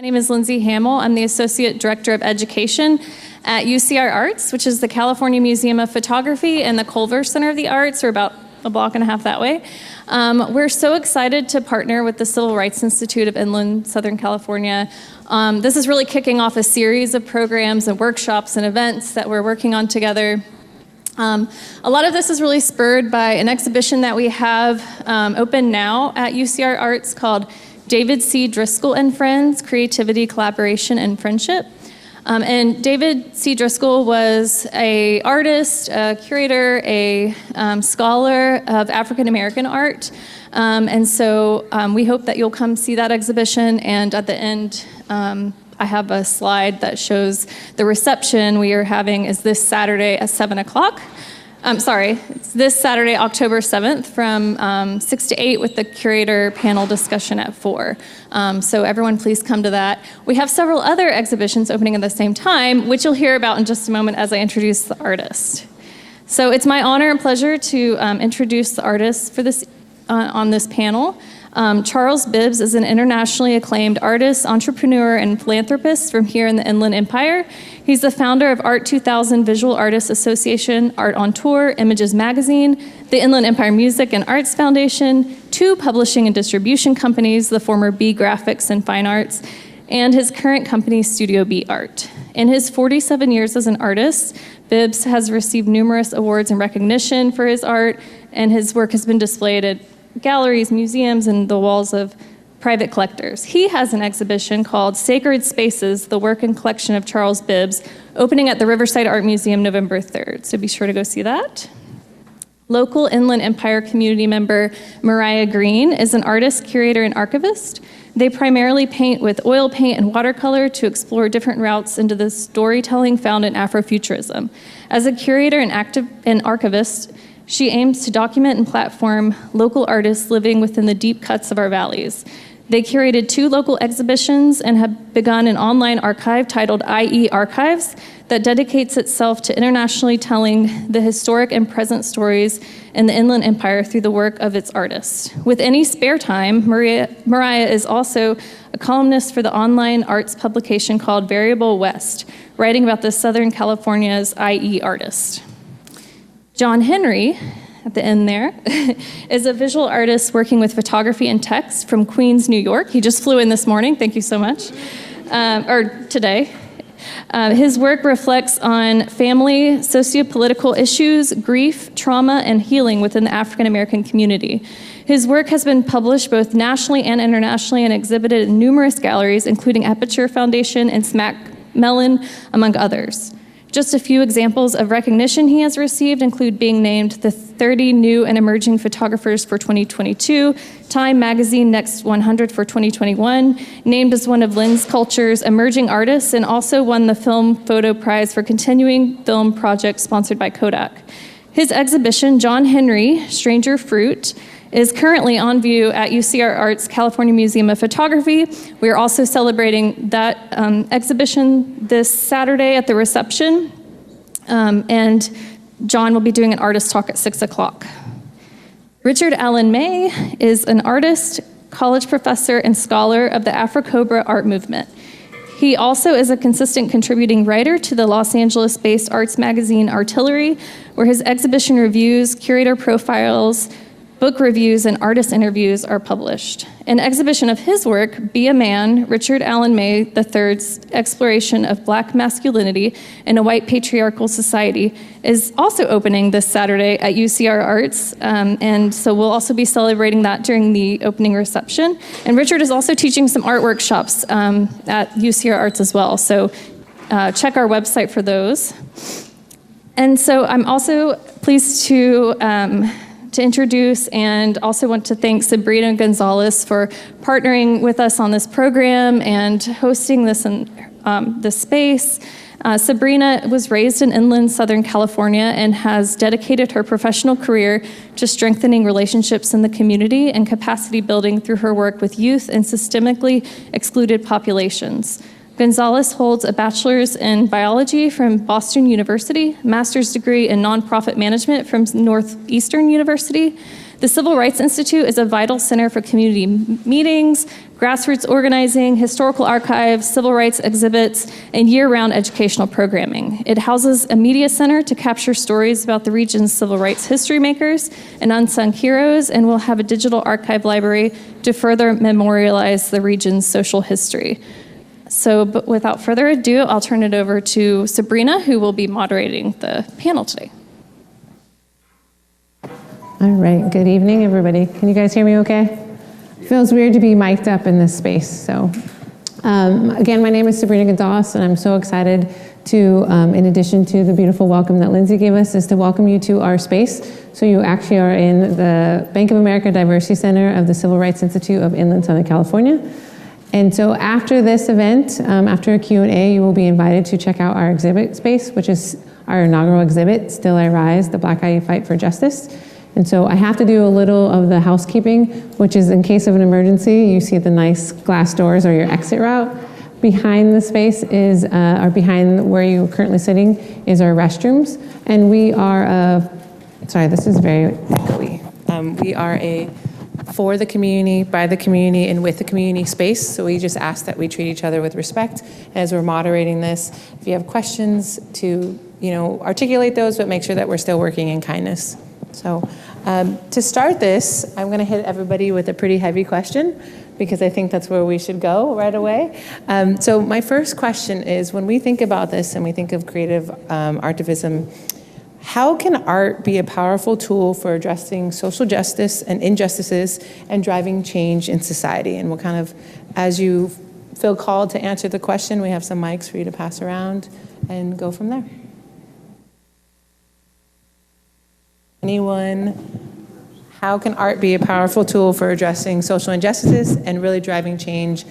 My name is Lindsay Hamill. I'm the Associate Director of Education at UCR ARTS, which is the California Museum of Photography and the Culver Center of the Arts. We're about a block and a half that way. We're so excited to partner with the Civil Rights Institute of Inland Southern California. This is really kicking off a series of programs and workshops and events that we're working on together. A lot of this is really spurred by an exhibition that we have open now at UCR ARTS called David C. Driscoll and Friends, Creativity, Collaboration, and Friendship. And David C. Driscoll was an artist, a curator, a scholar of African American art. And so we hope that you'll come see that exhibition. And at the end, I have a slide that shows the reception we are having is this Saturday at 7 o'clock. It's this Saturday, October 7th from 6 to 8 with the curator panel discussion at 4. So everyone please come to that. We have several other exhibitions opening at the same time, which you'll hear about in just a moment as I introduce the artist. So it's my honor and pleasure to introduce the artists for this on this panel. Charles Bibbs is an internationally acclaimed artist, entrepreneur, and philanthropist from here in the Inland Empire. He's the founder of Art 2000 Visual Artists Association, Art on Tour, Images Magazine, the Inland Empire Music and Arts Foundation, 2 publishing and distribution companies, the former B Graphics and Fine Arts, and his current company, Studio B Art. In his 47 years as an artist, Bibbs has received numerous awards and recognition for his art, and his work has been displayed at galleries, museums, and the walls of private collectors. He has an exhibition called Sacred Spaces, the work and collection of Charles Bibbs, opening at the Riverside Art Museum November 3rd, so be sure to go see that. Local Inland Empire community member Mariah Green is an artist, curator, and archivist. They primarily paint with oil paint and watercolor to explore different routes into the storytelling found in Afrofuturism. As a curator and archivist, she aims to document and platform local artists living within the deep cuts of our valleys. They curated 2 local exhibitions and have begun an online archive titled IE Archives that dedicates itself to internationally telling the historic and present stories in the Inland Empire through the work of its artists. With any spare time, Mariah is also a columnist for the online arts publication called Variable West, writing about the Southern California's IE artist. Jon Henry, at the end there, is a visual artist working with photography and text from Queens, New York. He just flew in this morning, thank you so much, or today. His work reflects on family, sociopolitical issues, grief, trauma, and healing within the African American community. His work has been published both nationally and internationally and exhibited in numerous galleries, including Aperture Foundation and Smack Mellon, among others. Just a few examples of recognition he has received include being named the 30 New and Emerging Photographers for 2022, Time Magazine Next 100 for 2021, named as one of Lens Culture's emerging artists, and also won the Film Photo Prize for continuing film project sponsored by Kodak. His exhibition, Jon Henry, Stranger Fruit, is currently on view at UCR ARTS California Museum of Photography. We are also celebrating that exhibition this Saturday at the reception, and John will be doing an artist talk at 6 o'clock. Richard Allen May is an artist, college professor, and scholar of the Afro-Cobra art movement. He also is a consistent contributing writer to the Los Angeles-based arts magazine Artillery, where his exhibition reviews, curator profiles, book reviews, and artist interviews are published. An exhibition of his work, Be a Man, Richard Allen May III's exploration of Black masculinity in a white patriarchal society, is also opening this Saturday at UCR ARTS, and so we'll also be celebrating that during the opening reception. And Richard is also teaching some art workshops at UCR ARTS as well, so check our website for those. And so I'm also pleased to introduce and also want to thank Sabrina Gonzalez for partnering with us on this program and hosting this in this space. Sabrina was raised in inland Southern California and has dedicated her professional career to strengthening relationships in the community and capacity building through her work with youth and systemically excluded populations. Gonzalez holds a bachelor's in biology from Boston University, master's degree in nonprofit management from Northeastern University. The Civil Rights Institute is a vital center for community meetings, grassroots organizing, historical archives, civil rights exhibits, and year-round educational programming. It houses a media center to capture stories about the region's civil rights history makers and unsung heroes, and will have a digital archive library to further memorialize the region's social history. So, but without further ado, I'll turn it over to Sabrina, who will be moderating the panel today. All right, good evening, everybody. Can you guys hear me okay? Feels weird to be mic'd up in this space. So, again, my name is Sabrina Gonzalez, and I'm so excited to, in addition to the beautiful welcome that Lindsay gave us, is to welcome you to our space. So you actually are in the Bank of America Diversity Center of the Civil Rights Institute of Inland Southern California. And so after this event, after a Q&A, you will be invited to check out our exhibit space, which is our inaugural exhibit, Still I Rise, the Black IU Fight for Justice. And so I have to do a little of the housekeeping, which is in case of an emergency, you see the nice glass doors or your exit route. Behind the space is, or behind where you're currently sitting, is our restrooms. And we are sorry, this is very echoey. We are a for the community, by the community, and with the community space. So we just ask that we treat each other with respect as we're moderating this. If you have questions, to articulate those, but make sure that we're still working in kindness. So to start this, I'm going to hit everybody with a pretty heavy question, because I think that's where we should go right away. So my first question is, when we think about this and we think of creative artivism, how can art be a powerful tool for addressing social justice and injustices and driving change in society? And we'll kind of, as you feel called to answer the question, we have some mics for you to pass around and go from there. Anyone? How can art be a powerful tool for addressing social injustices and really driving change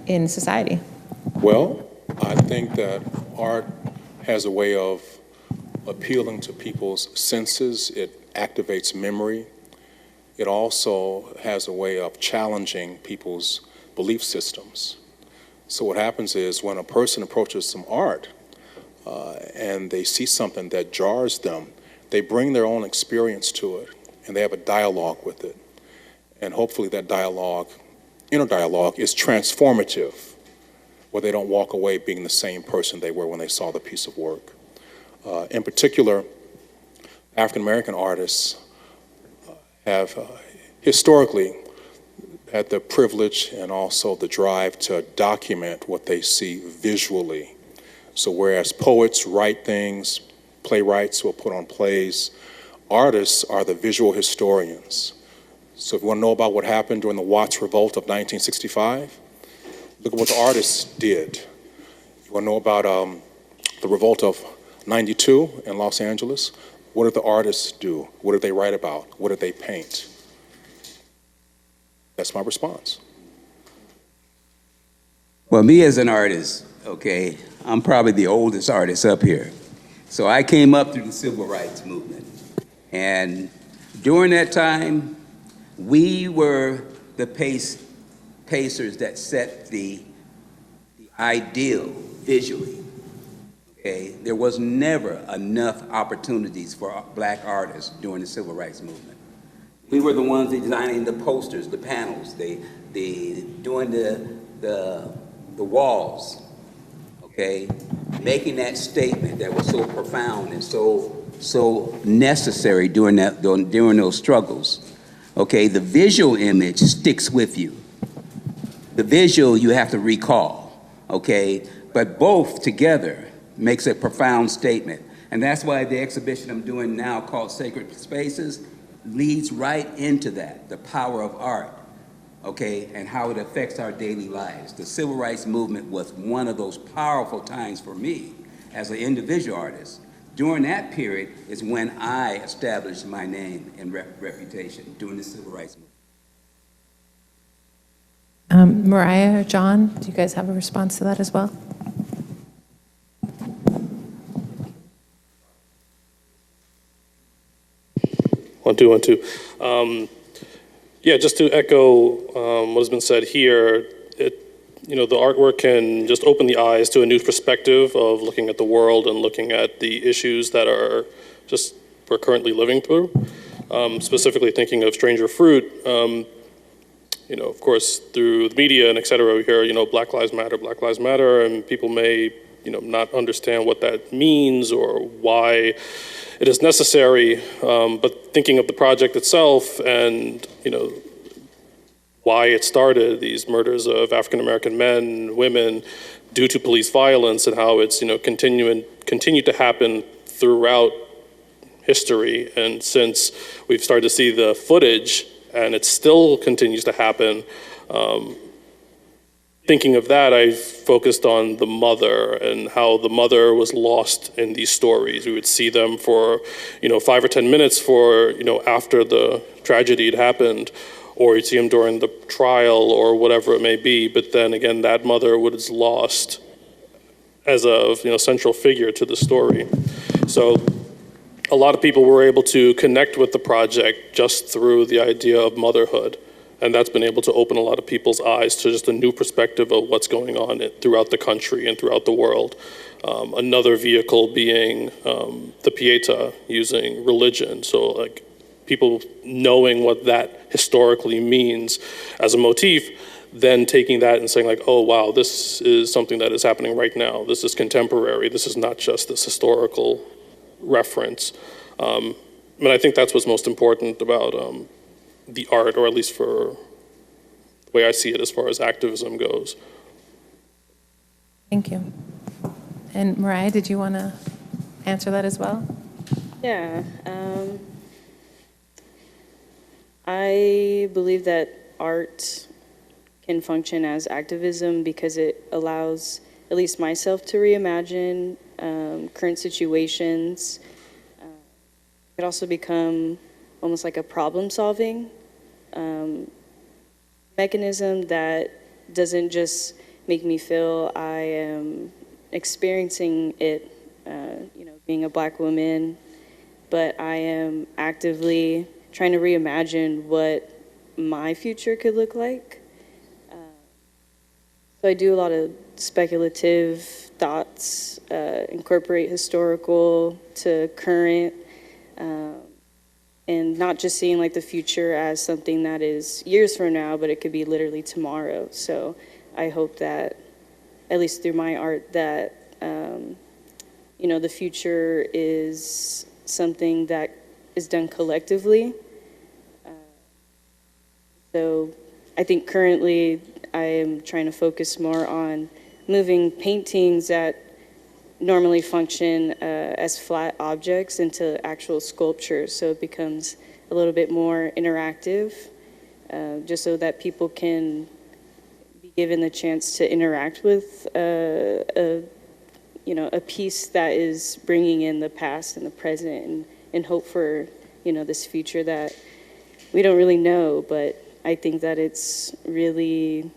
in society? Well, I think that art has a way of appealing to people's senses. It activates memory. It also has a way of challenging people's belief systems. So what happens is, when a person approaches some art and they see something that jars them, they bring their own experience to it, and they have a dialogue with it. And hopefully that dialogue, inner dialogue, is transformative, where they don't walk away being the same person they were when they saw the piece of work. In particular, African-American artists have historically had the privilege and also the drive to document what they see visually. So whereas poets write things, playwrights will put on plays, artists are the visual historians. So if you want to know about what happened during the Watts Revolt of 1965, look at what the artists did. You want to know about the revolt of 92 in Los Angeles? What did the artists do? What did they write about? What did they paint? That's my response. Well, me as an artist, okay, I'm probably the oldest artist up here. So I came up through the civil rights movement. And during that time, we were the pacers that set the ideal visually. Okay? There was never enough opportunities for Black artists during the civil rights movement. We were the ones designing the posters, the panels, doing the walls, okay? Making that statement that was so profound and so necessary during those struggles. Okay, the visual image sticks with you. The visual you have to recall, okay? But both together makes a profound statement. And that's why the exhibition I'm doing now, called Sacred Spaces, leads right into that, the power of art, okay, and how it affects our daily lives. The civil rights movement was one of those powerful times for me as an individual artist. During that period is when I established my name and reputation, during the civil rights movement. Mariah or Jon, do you guys have a response to that as well? One, two. Yeah, just to echo what has been said here, the artwork can just open the eyes to a new perspective of looking at the world and looking at the issues that we're currently living through. specifically thinking of Stranger Fruit. Of course, through the media and et cetera, we hear, Black Lives Matter, and people may, not understand what that means or why it is necessary. But thinking of the project itself and, why it started, these murders of African-American men, women, due to police violence, and how it's, continued to happen throughout history. And since we've started to see the footage, and it still continues to happen. Thinking of that, I focused on the mother and how the mother was lost in these stories. We would see them for, 5 or 10 minutes after the tragedy had happened, or you'd see them during the trial or whatever it may be. But then again, that mother was lost as a central figure to the story. So a lot of people were able to connect with the project just through the idea of motherhood. And that's been able to open a lot of people's eyes to just a new perspective of what's going on throughout the country and throughout the world. Another vehicle being the Pieta, using religion. So like people knowing what that historically means as a motif, then taking that and saying like, oh wow, this is something that is happening right now. This is contemporary. This is not just this historical reference. And I think that's what's most important about the art, or at least for the way I see it as far as activism goes. Thank you. And Mariah, did you want to answer that as well? Yeah. I believe that art can function as activism because it allows at least myself to reimagine current situations. It could also become almost like a problem-solving mechanism that doesn't just make me feel I am experiencing it, being a Black woman, but I am actively trying to reimagine what my future could look like. So I do a lot of speculative thoughts, incorporate historical to current, and not just seeing like the future as something that is years from now, but it could be literally tomorrow. So I hope that, at least through my art, that the future is something that is done collectively. So I think currently I am trying to focus more on moving paintings that normally function as flat objects into actual sculptures, so it becomes a little bit more interactive, just so that people can be given the chance to interact with a piece that is bringing in the past and the present and hope for this future that we don't really know, but I think that it's really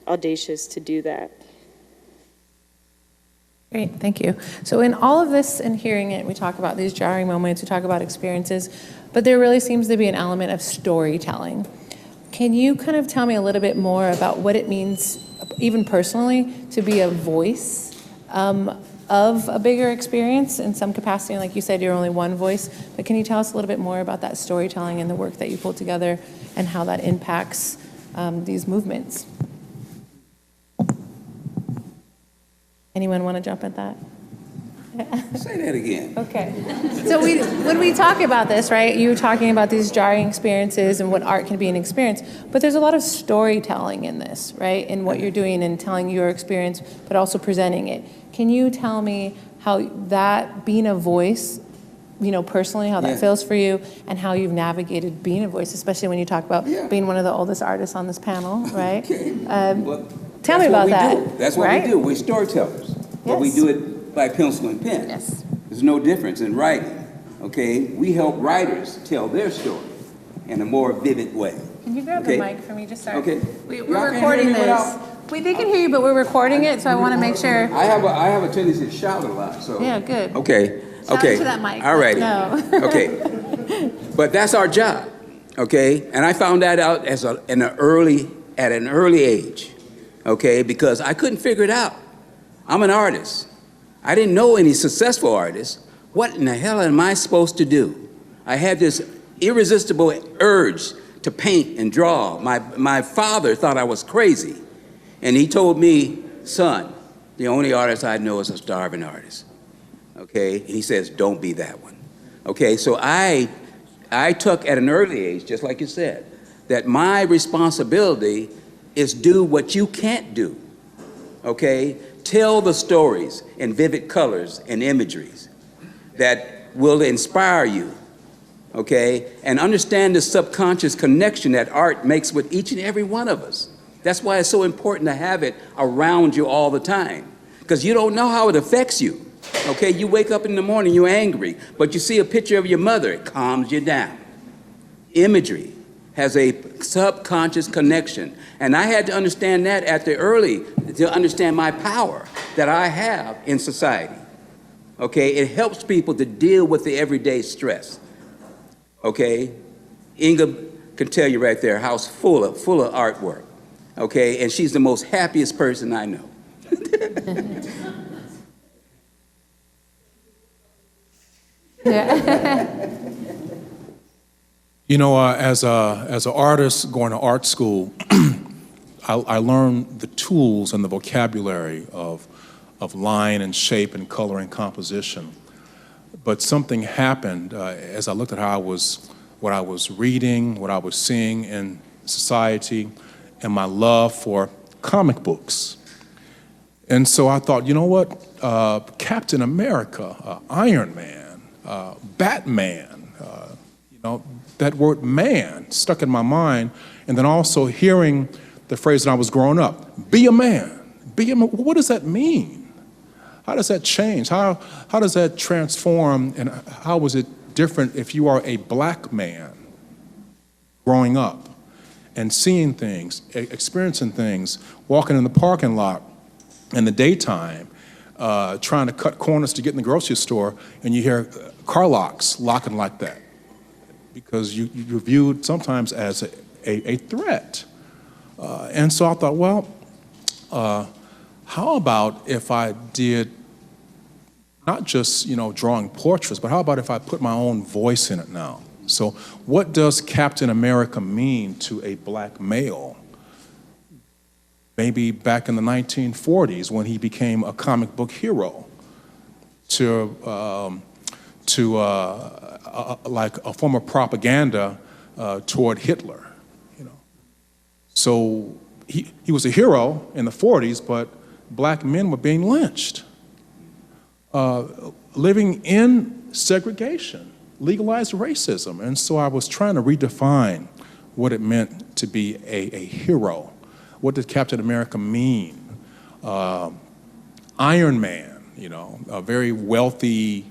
audacious to do that. Great, thank you. So in all of this and hearing it, we talk about these jarring moments, we talk about experiences, but there really seems to be an element of storytelling. Can you kind of tell me a little bit more about what it means, even personally, to be a voice of a bigger experience in some capacity? Like you said, you're only one voice, but can you tell us a little bit more about that storytelling and the work that you pulled together and how that impacts these movements? Anyone want to jump at that? Say that again. Okay. So when we talk about this, right, you were talking about these jarring experiences and what art can be an experience, but there's a lot of storytelling in this, right, in what you're doing and telling your experience, but also presenting it. Can you tell me how that, being a voice, personally, how that feels for you, and how you've navigated being a voice, especially when you talk about being one of the oldest artists on this panel, right? Well, tell me about that. That's what we do. We're storytellers. But we do it by pencil and pen. Yes. There's no difference in writing, okay? We help writers tell their story in a more vivid way. Can you grab the mic for me? Just start. Okay. We're recording this. They can hear you, but we're recording it, so I want to make sure. I have a tendency to shout a lot, so. Yeah, good. Okay. Shout into that mic. All righty. No. Okay. But that's our job, okay? And I found that out at an early age, okay? Because I couldn't figure it out. I'm an artist. I didn't know any successful artists. What in the hell am I supposed to do? I had this irresistible urge to paint and draw. My father thought I was crazy. And he told me, son, the only artist I know is a starving artist. Okay? And he says, don't be that one. Okay, so I took at an early age, just like you said, that my responsibility is do what you can't do. Okay? Tell the stories in vivid colors and imageries that will inspire you. Okay? And understand the subconscious connection that art makes with each and every one of us. That's why it's so important to have it around you all the time, because you don't know how it affects you. Okay, you wake up in the morning, you're angry, but you see a picture of your mother, it calms you down. Imagery has a subconscious connection, and I had to understand that at the early, to understand my power that I have in society. Okay, it helps people to deal with the everyday stress. Okay, Inga can tell you right there, house full of artwork. Okay, and she's the most happiest person I know. You know, as an artist going to art school, I learned the tools and the vocabulary of line and shape and color and composition. But something happened as I looked at what I was reading, what I was seeing in society, and my love for comic books. And so I thought, you know what, Captain America, Iron Man, Batman, you know, that word man stuck in my mind, and then also hearing the phrase when I was growing up, be a man, be a man. What does that mean? How does that change? How does that transform, and how was it different if you are a black man growing up and seeing things, experiencing things, walking in the parking lot in the daytime, trying to cut corners to get in the grocery store, and you hear car locks locking like that because you're viewed sometimes as a threat. And so I thought, well, how about if I did not just, you know, drawing portraits, but how about if I put my own voice in it now? So what does Captain America mean to a black male? Maybe back in the 1940s when he became a comic book hero to like a form of propaganda toward Hitler, you know. So he was a hero in the 40s, but black men were being lynched, living in segregation, legalized racism. And so I was trying to redefine what it meant to be a hero. What did Captain America mean? Iron Man, you know, a very wealthy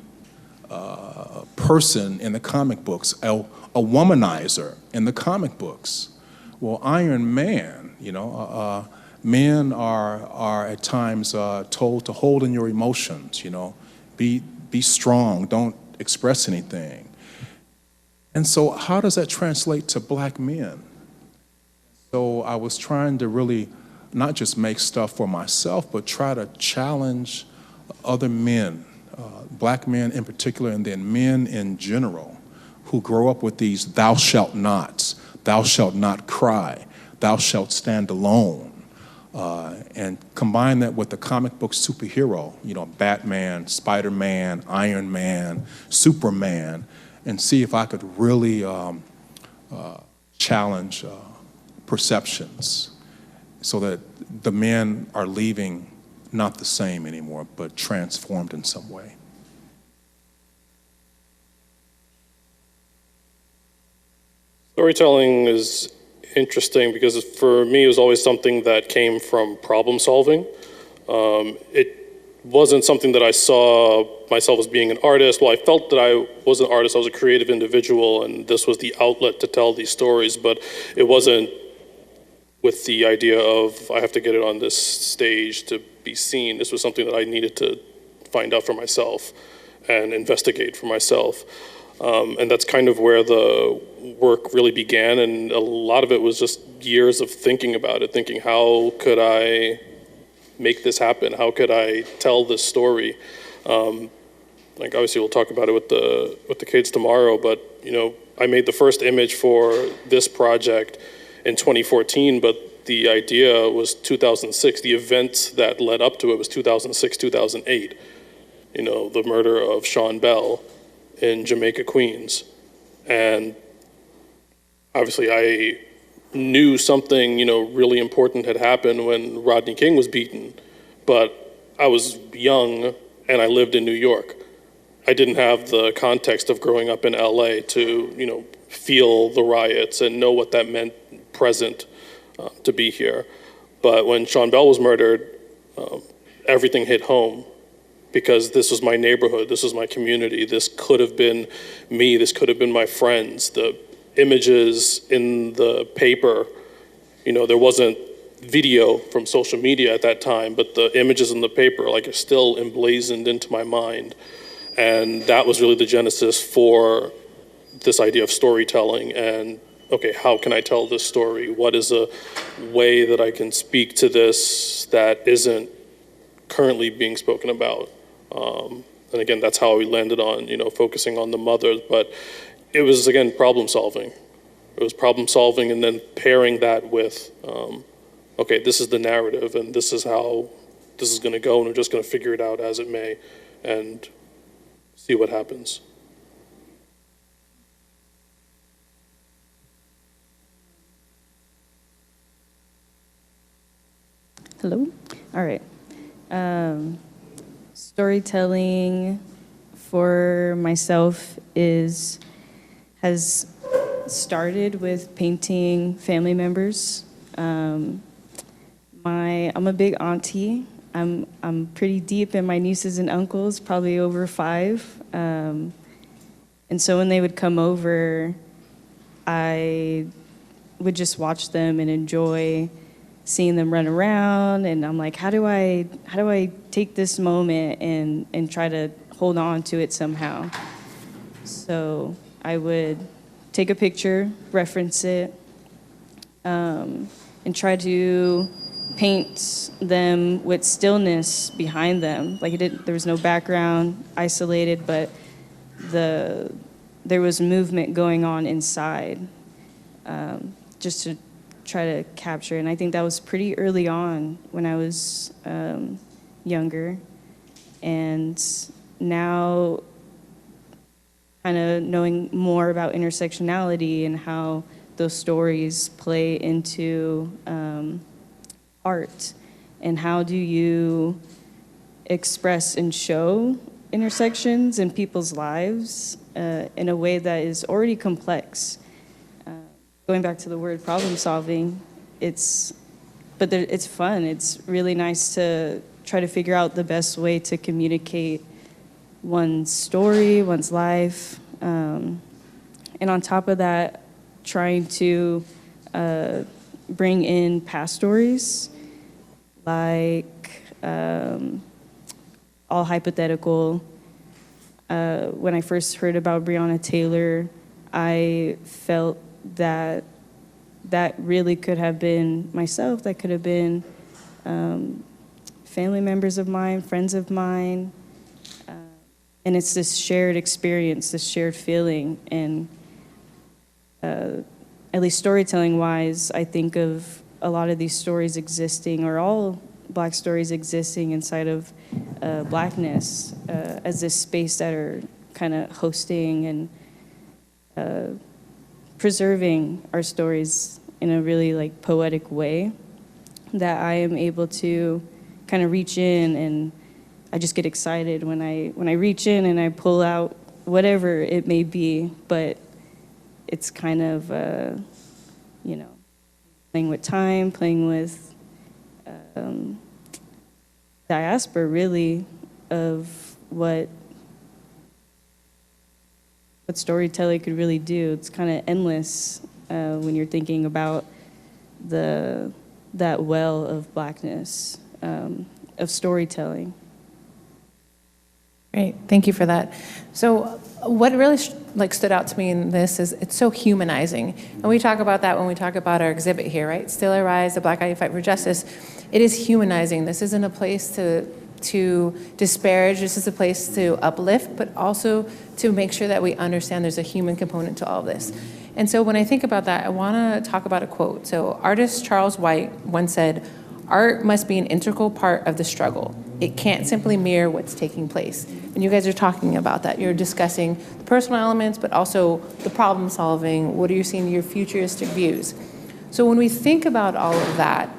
person in the comic books, a womanizer in the comic books. Well, Iron Man, you know, men are at times told to hold in your emotions, you know, be strong, don't express anything. And so how does that translate to black men? So I was trying to really not just make stuff for myself, but try to challenge other men, black men in particular, and then men in general, who grow up with these thou shalt nots, thou shalt not cry, thou shalt stand alone, and combine that with the comic book superhero, you know, Batman, Spider-Man, Iron Man, Superman, and see if I could really challenge perceptions so that the men are leaving not the same anymore, but transformed in some way. Storytelling is interesting because for me it was always something that came from problem solving. It wasn't something that I saw myself as being an artist. Well, I felt that I was an artist, I was a creative individual, and this was the outlet to tell these stories, but it wasn't with the idea of I have to get it on this stage to be seen. This was something that I needed to find out for myself and investigate for myself. And that's kind of where the work really began, and a lot of it was just years of thinking about it, thinking how could I make this happen? How could I tell this story? like obviously we'll talk about it with the kids tomorrow, but I made the first image for this project in 2014, but the idea was 2006. The events that led up to it was 2006, 2008. The murder of Sean Bell in Jamaica, Queens. And obviously I knew something, really important had happened when Rodney King was beaten, but I was young and I lived in New York. I didn't have the context of growing up in LA to, feel the riots and know what that meant present to be here. But when Sean Bell was murdered, everything hit home because this was my neighborhood, this was my community, this could have been me, this could have been my friends. The images in the paper, there wasn't video from social media at that time, but the images in the paper are still emblazoned into my mind. And that was really the genesis for this idea of storytelling and, okay, how can I tell this story? What is a way that I can speak to this that isn't currently being spoken about? And again, that's how we landed on, focusing on the mother, but it was, again, problem solving. It was problem solving and then pairing that with, okay, this is the narrative and this is how this is gonna go and we're just gonna figure it out as it may and see what happens. Hello? All right. Storytelling for myself has started with painting family members. I'm a big auntie. I'm pretty deep in my nieces and uncles, probably over 5. And so when they would come over, I would just watch them and enjoy seeing them run around, and I'm like, how do I take this moment and try to hold on to it somehow? So I would take a picture, reference it, and try to paint them with stillness behind them. There was no background, isolated, but there was movement going on inside, just to try to capture. And I think that was pretty early on when I was younger. And now kind of knowing more about intersectionality and how those stories play into art, and how do you express and show intersections in people's lives in a way that is already complex. Going back to the word problem solving, it's fun. It's really nice to try to figure out the best way to communicate one's story, one's life. And on top of that, trying to bring in past stories, like all hypothetical. When I first heard about Breonna Taylor, I felt that really could have been myself, that could have been family members of mine, friends of mine. And it's this shared experience, this shared feeling. And at least storytelling-wise, I think of a lot of these stories existing, or all Black stories existing inside of Blackness as this space that are kind of hosting and preserving our stories in a really poetic way, that I am able to kind of reach in, and I just get excited when I reach in and I pull out whatever it may be, but it's kind of playing with time, playing with diaspora really of what storytelling could really do. It's kind of endless when you're thinking about that well of Blackness, of storytelling. Great, thank you for that. So what really stood out to me in this is it's so humanizing. And we talk about that when we talk about our exhibit here, right? Still I Rise, the Black Identity Fight for Justice. It is humanizing. This isn't a place to to disparage. This is a place to uplift, but also to make sure that we understand there's a human component to all of this. And so when I think about that, I want to talk about a quote. So artist Charles White once said, "Art must be an integral part of the struggle. It can't simply mirror what's taking place." And you guys are talking about that. You're discussing the personal elements, but also the problem solving. What are you seeing in your futuristic views? So when we think about all of that,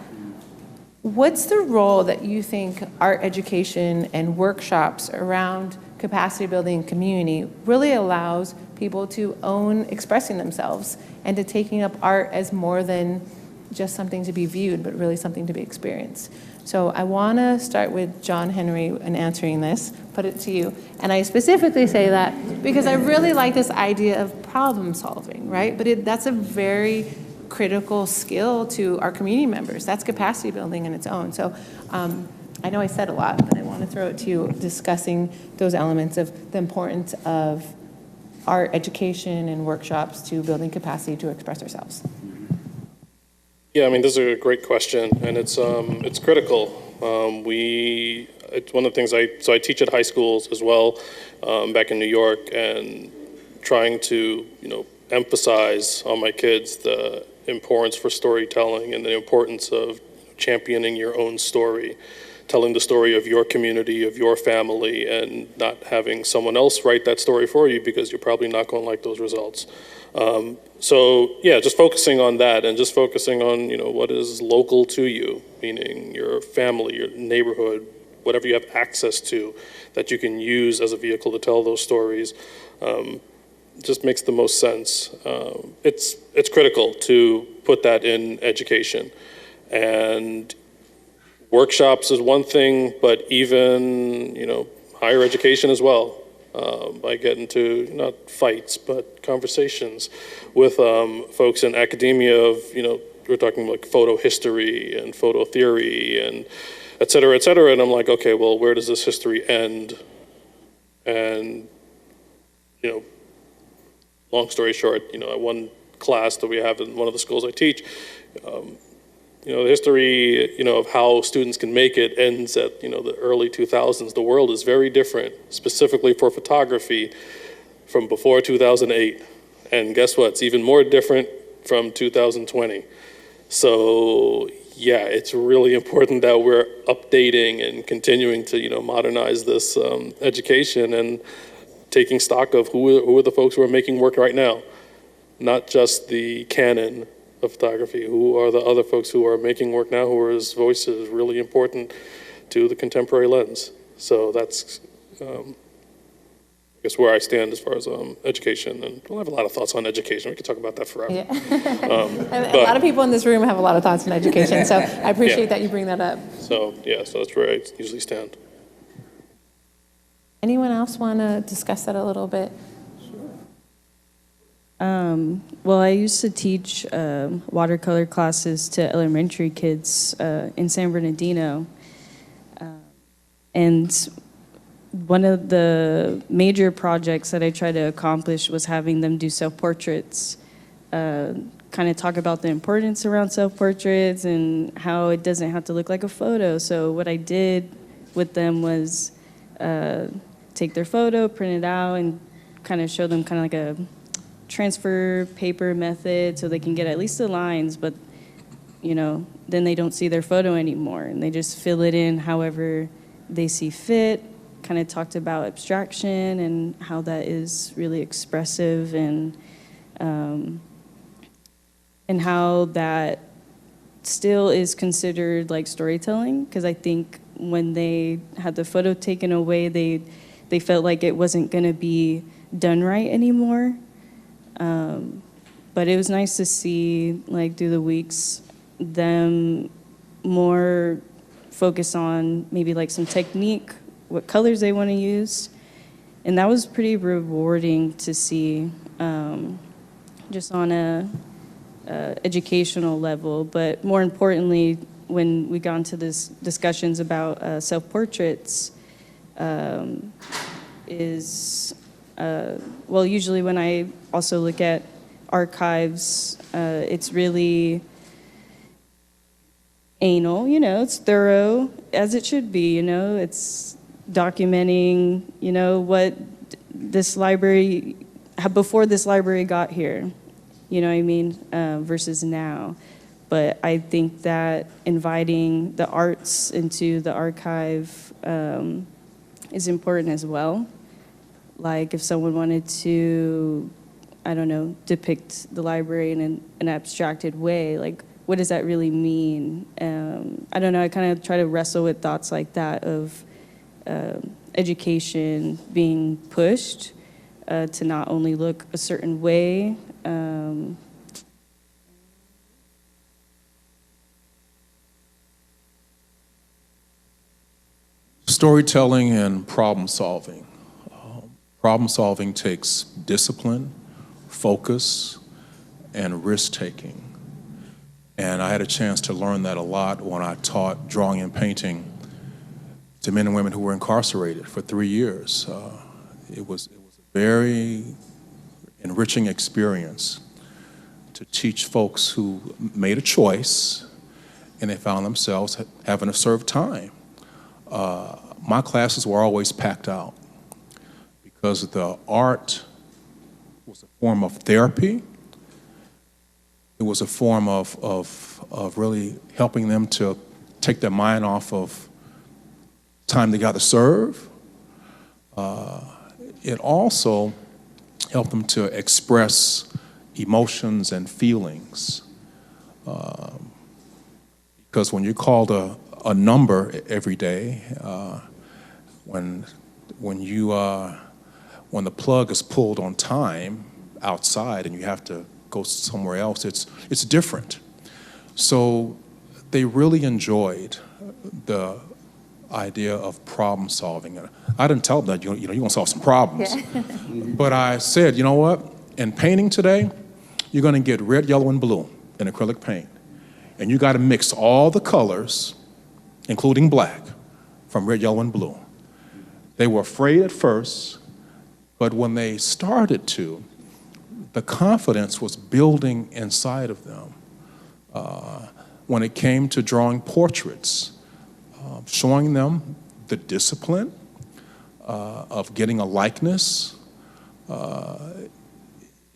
what's the role that you think art education and workshops around capacity building and community really allows people to own expressing themselves and to taking up art as more than just something to be viewed, but really something to be experienced? So I want to start with Jon Henry in answering this, put it to you. And I specifically say that because I really like this idea of problem solving, right? But that's a very critical skill to our community members. That's capacity building in its own. So I know I said a lot, but I want to throw it to you discussing those elements of the importance of art education and workshops to building capacity to express ourselves. Yeah, I mean, this is a great question, and it's critical. It's one of the things I teach at high schools as well, back in New York, and trying to, emphasize on my kids the importance for storytelling and the importance of championing your own story, telling the story of your community, of your family, and not having someone else write that story for you because you're probably not going to like those results. So yeah, just focusing on that and just focusing on, what is local to you, meaning your family, your neighborhood, whatever you have access to that you can use as a vehicle to tell those stories. Just makes the most sense. It's critical to put that in education. And workshops is one thing, but even, higher education as well. I get into not fights, but conversations with folks in academia of, we're talking like photo history and photo theory and et cetera, and I'm like, okay, well, where does this history end? And, long story short, at one class that we have in one of the schools I teach, the history, of how students can make it ends at, the early 2000s. The world is very different, specifically for photography, from before 2008. And guess what? It's even more different from 2020. So yeah, it's really important that we're updating and continuing to, modernize this education and taking stock of who are the folks who are making work right now, not just the canon of photography. Who are the other folks who are making work now, whose voice is really important to the contemporary lens? So that's, I guess, where I stand as far as education. And we'll have a lot of thoughts on education. We could talk about that forever. Yeah. A lot of people in this room have a lot of thoughts on education, so I appreciate that you bring that up. So yeah, so that's where I usually stand. Anyone else want to discuss that a little bit? Well, I used to teach watercolor classes to elementary kids in San Bernardino. And one of the major projects that I tried to accomplish was having them do self-portraits, kind of talk about the importance around self-portraits and how it doesn't have to look like a photo. So what I did with them was take their photo, print it out, and kind of show them kind of like a transfer paper method so they can get at least the lines, but then they don't see their photo anymore and they just fill it in however they see fit. Kind of talked about abstraction and how that is really expressive and how that still is considered like storytelling, because I think when they had the photo taken away, they felt like it wasn't going to be done right anymore. But it was nice to see, like, through the weeks, them more focus on maybe like some technique, what colors they want to use. And that was pretty rewarding to see, just on a educational level. But more importantly, when we got into this discussions about self-portraits, well, usually when I also look at archives, it's really anal, it's thorough as it should be, it's documenting, what this library, before this library got here, you know what I mean, versus now. But I think that inviting the arts into the archive is important as well. Like if someone wanted to, I don't know, depict the library in an abstracted way, like what does that really mean? I don't know, I kind of try to wrestle with thoughts like that of education being pushed to not only look a certain way. Storytelling and problem solving. Problem solving takes discipline, focus, and risk-taking. And I had a chance to learn that a lot when I taught drawing and painting to men and women who were incarcerated for 3 years. It was a very enriching experience to teach folks who made a choice and they found themselves having to serve time. My classes were always packed out because the art was a form of therapy. It was a form of really helping them to take their mind off of time they got to serve. It also helped them to express emotions and feelings. Because when you're called a number every day, when the plug is pulled on time outside and you have to go somewhere else, it's different. So they really enjoyed the idea of problem solving. I didn't tell them that you're gonna solve some problems, but I said, you know what? In painting today, you're gonna get red, yellow, and blue in acrylic paint, and you got to mix all the colors, including black, from red, yellow, and blue. They were afraid at first, but when they started to, the confidence was building inside of them. When it came to drawing portraits, showing them the discipline of getting a likeness,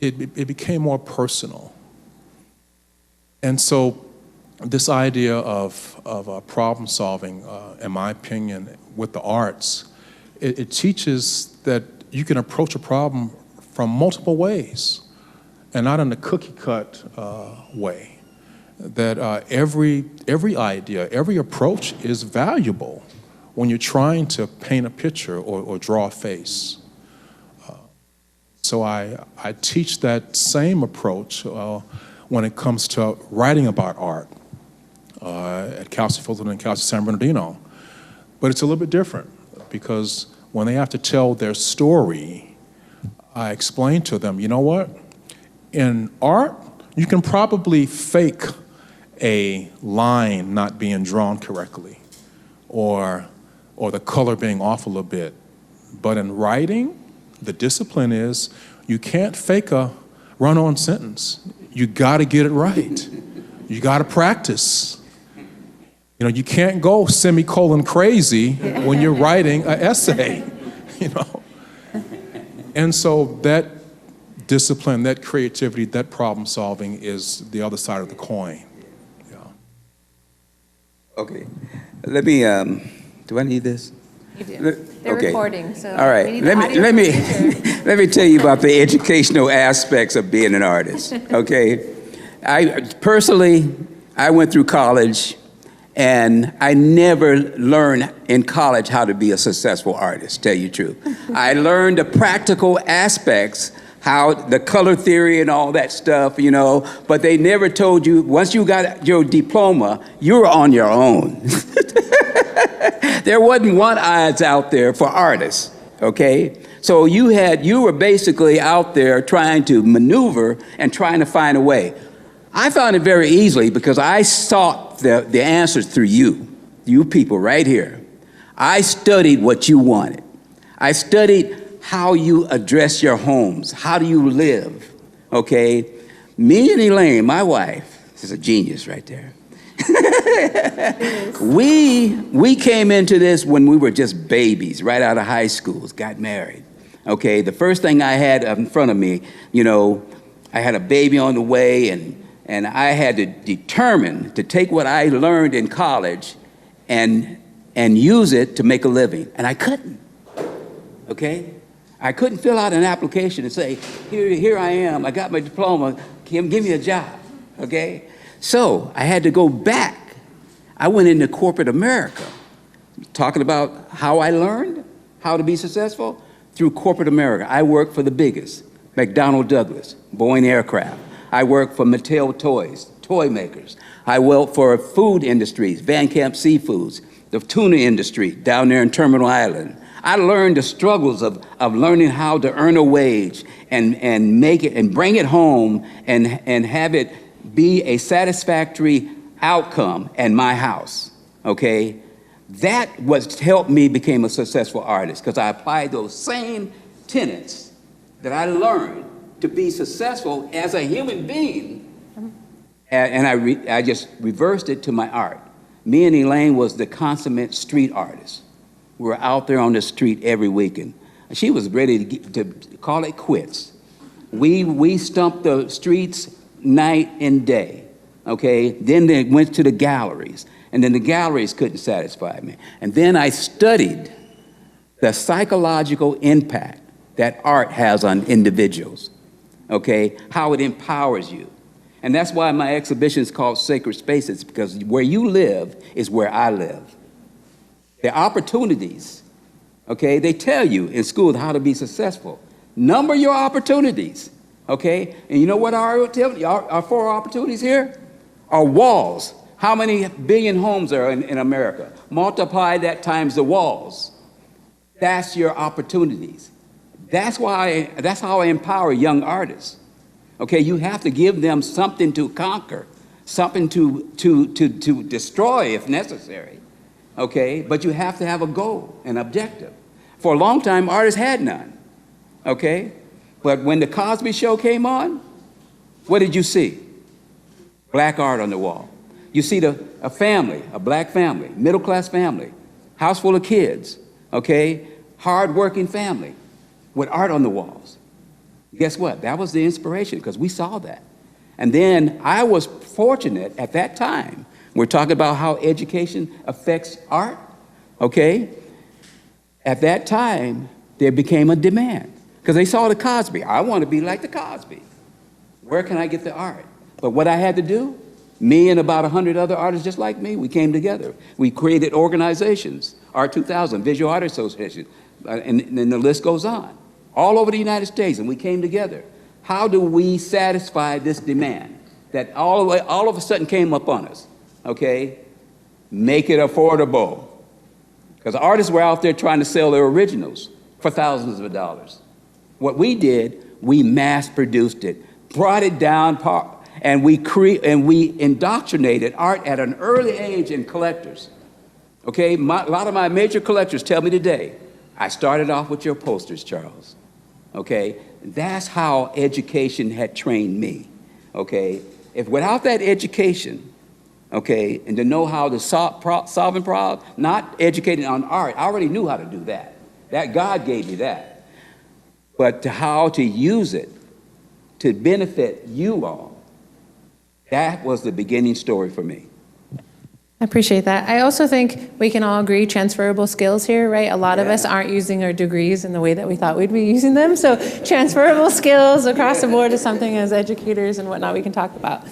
it became more personal. And so this idea of problem solving, in my opinion, with the arts, it teaches that you can approach a problem from multiple ways and not in a cookie cut way. That every idea, every approach is valuable when you're trying to paint a picture or draw a face. So I teach that same approach when it comes to writing about art at Cal State Fullerton and Cal State San Bernardino. But it's a little bit different because when they have to tell their story, I explain to them, you know what? In art, you can probably fake a line not being drawn correctly or the color being off a little bit. But in writing, the discipline is you can't fake a run-on sentence. You got to get it right. You got to practice. You can't go semicolon crazy when you're writing an essay, And so that discipline, that creativity, that problem solving is the other side of the coin. Yeah. Okay. Let me, do I need this? You do. They're recording, so all right. we need the audio let feature. me tell you about the educational aspects of being an artist. Okay, I went through college, and I never learned in college how to be a successful artist. Tell you the truth, I learned the practical aspects, how the color theory and all that stuff, But they never told you once you got your diploma, you were on your own. There wasn't one odds out there for artists, okay? So you were basically out there trying to maneuver and trying to find a way. I found it very easily because I sought the answers through you people right here. I studied what you wanted. I studied how you address your homes. How do you live, okay? Me and Elaine, my wife, is a genius right there. We came into this when we were just babies, right out of high school, got married. Okay, the first thing I had in front of me, you know, I had a baby on the way, and I had to determine to take what I learned in college and use it to make a living, and I couldn't. Okay, I couldn't fill out an application and say, here I am, I got my diploma, give me a job. Okay, so I had to go back. I went into corporate America, talking about how I learned how to be successful through corporate America. I worked for the biggest, McDonnell Douglas, Boeing Aircraft. I worked for Mattel Toys, toy makers. I worked for food industries, Van Camp Seafoods, the tuna industry down there in Terminal Island. I learned the struggles of learning how to earn a wage and make it and bring it home and have it be a satisfactory outcome in my house, okay? That was helped me become a successful artist because I applied those same tenets that I learned to be successful as a human being, and I just reversed it to my art. Me and Elaine was the consummate street artist. We were out there on the street every weekend. She was ready to call it quits. We stumped the streets night and day, okay? Then they went to the galleries, and then the galleries couldn't satisfy me. And then I studied the psychological impact that art has on individuals, okay? How it empowers you. And that's why my exhibition is called Sacred Spaces, because where you live is where I live. The opportunities, okay, they tell you in school how to be successful. Number your opportunities, okay? And you know what our 4 opportunities here? Are walls. How many billion homes are in America? Multiply that times the walls. That's your opportunities. That's how I empower young artists. Okay, you have to give them something to conquer, something to destroy if necessary. Okay, but you have to have a goal, an objective. For a long time, artists had none. Okay, but when the Cosby Show came on, what did you see? Black art on the wall. You see a family, a black family, middle-class family, house full of kids, okay, hard-working family with art on the walls. Guess what? That was the inspiration because we saw that. And then I was fortunate at that time. We're talking about how education affects art, okay? At that time, there became a demand because they saw the Cosby. I want to be like the Cosby. Where can I get the art? But what I had to do, me and about 100 other artists just like me, we came together. We created organizations, Art 2000, Visual Art Association, and the list goes on, all over the United States, and we came together. How do we satisfy this demand that all of a sudden came up on us? Okay, make it affordable. Because artists were out there trying to sell their originals for thousands of dollars. What we did, we mass produced it, brought it down, and we indoctrinated art at an early age in collectors. Okay, a lot of my major collectors tell me today, I started off with your posters, Charles. Okay, that's how education had trained me. Okay, if without that education, okay, and to know how to solve problems, not educated on art. I already knew how to do that. That God gave me that. But how to use it to benefit you all, that was the beginning story for me. I appreciate that. I also think we can all agree transferable skills here, right? A lot of us aren't using our degrees in the way that we thought we'd be using them. So transferable skills across the board is something as educators and whatnot we can talk about.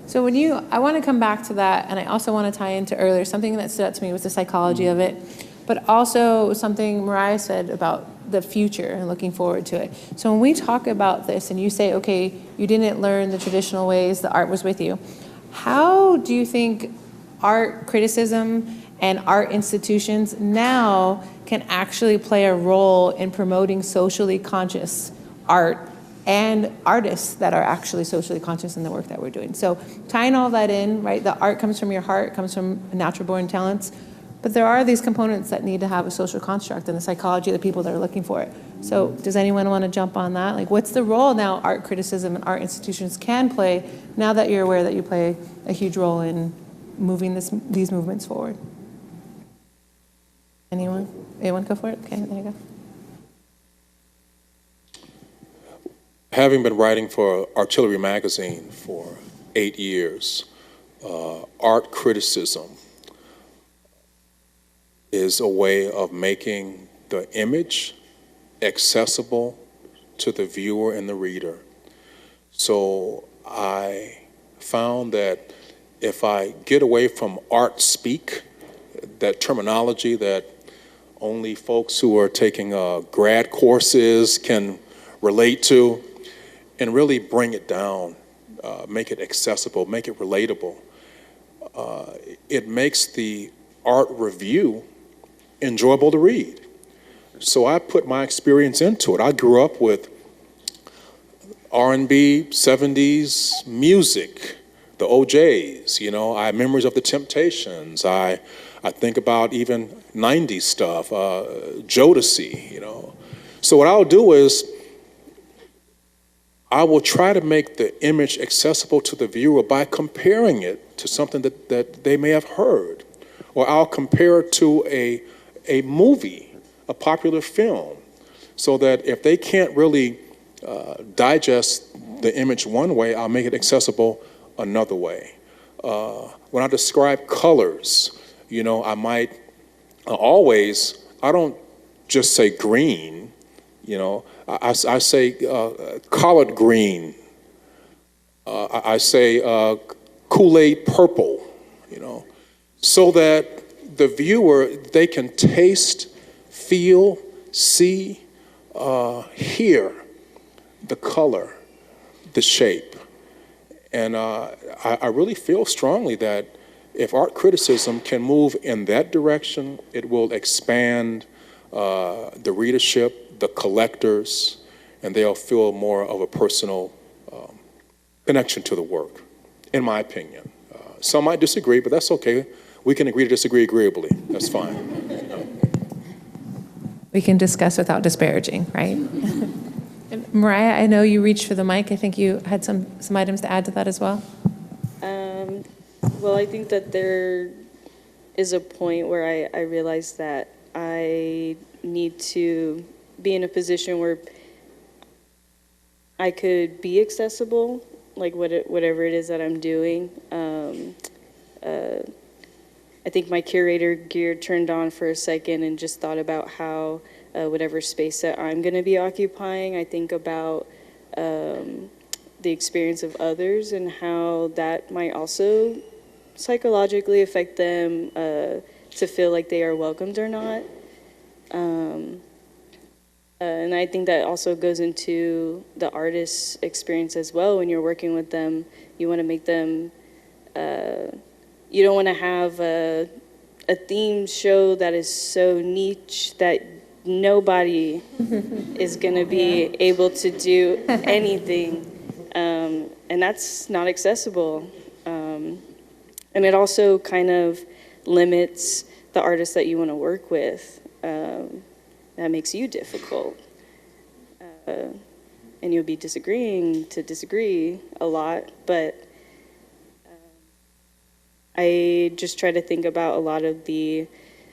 So I want to come back to that, and I also want to tie into earlier, something that stood out to me was the psychology of it, but also something Mariah said about the future and looking forward to it. So when we talk about this and you say, okay, you didn't learn the traditional ways, the art was with you, how do you think art criticism and art institutions now can actually play a role in promoting socially conscious art and artists that are actually socially conscious in the work that we're doing? So tying all that in, right, the art comes from your heart, comes from natural born talents, but there are these components that need to have a social construct and the psychology of the people that are looking for it. So does anyone want to jump on that? Like, what's the role now art criticism and art institutions can play now that you're aware that you play a huge role in moving these movements forward. Anyone go for it? Okay, there you go. Having been writing for Artillery Magazine for 8 years, art criticism is a way of making the image accessible to the viewer and the reader. So I found that if I get away from art speak, that terminology that only folks who are taking grad courses can relate to, and really bring it down, make it accessible, make it relatable, it makes the art review enjoyable to read. So I put my experience into it. I grew up with R&B, 70s music, the OJs, you know, I have memories of the Temptations. I think about even 90s stuff, Jodeci, you know. So what I'll do is I will try to make the image accessible to the viewer by comparing it to something that they may have heard. Or I'll compare it to a movie, a popular film, so that if they can't really digest the image one way, I'll make it accessible another way. When I describe colors, you know, I might I don't just say green, you know, I say collard green. I say Kool-Aid purple, you know, so that the viewer, they can taste, feel, see, hear the color, the shape. And I really feel strongly that if art criticism can move in that direction, it will expand the readership, the collectors, and they'll feel more of a personal connection to the work, in my opinion. Some might disagree, but that's okay. We can agree to disagree agreeably. That's fine. We can discuss without disparaging, right? Mariah, I know you reached for the mic. I think you had some items to add to that as well. Well, I think that there is a point where I realized that I need to be in a position where I could be accessible, like whatever it is that I'm doing. I think my curator gear turned on for a second and just thought about how whatever space that I'm going to be occupying, I think about the experience of others and how that might also psychologically affect them to feel like they are welcomed or not. And I think that also goes into the artist's experience as well. When you're working with them, you want to make them, you don't want to have a theme show that is so niche that nobody is going to be able to do anything. And that's not accessible. And it also kind of limits the artists that you want to work with. That makes you difficult. And you'll be disagreeing to disagree a lot, but I just try to think about a lot of the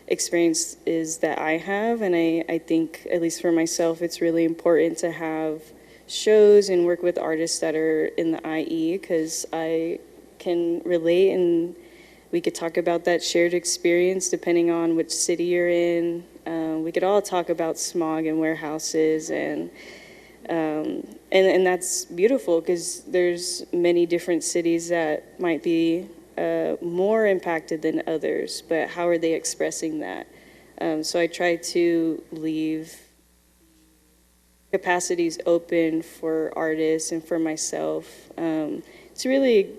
experiences that I have, and I think, at least for myself, it's really important to have shows and work with artists that are in the IE, because I can relate and we could talk about that shared experience depending on which city you're in. We could all talk about smog and warehouses, and that's beautiful because there's many different cities that might be more impacted than others, but how are they expressing that? So I try to leave capacities open for artists and for myself. It's really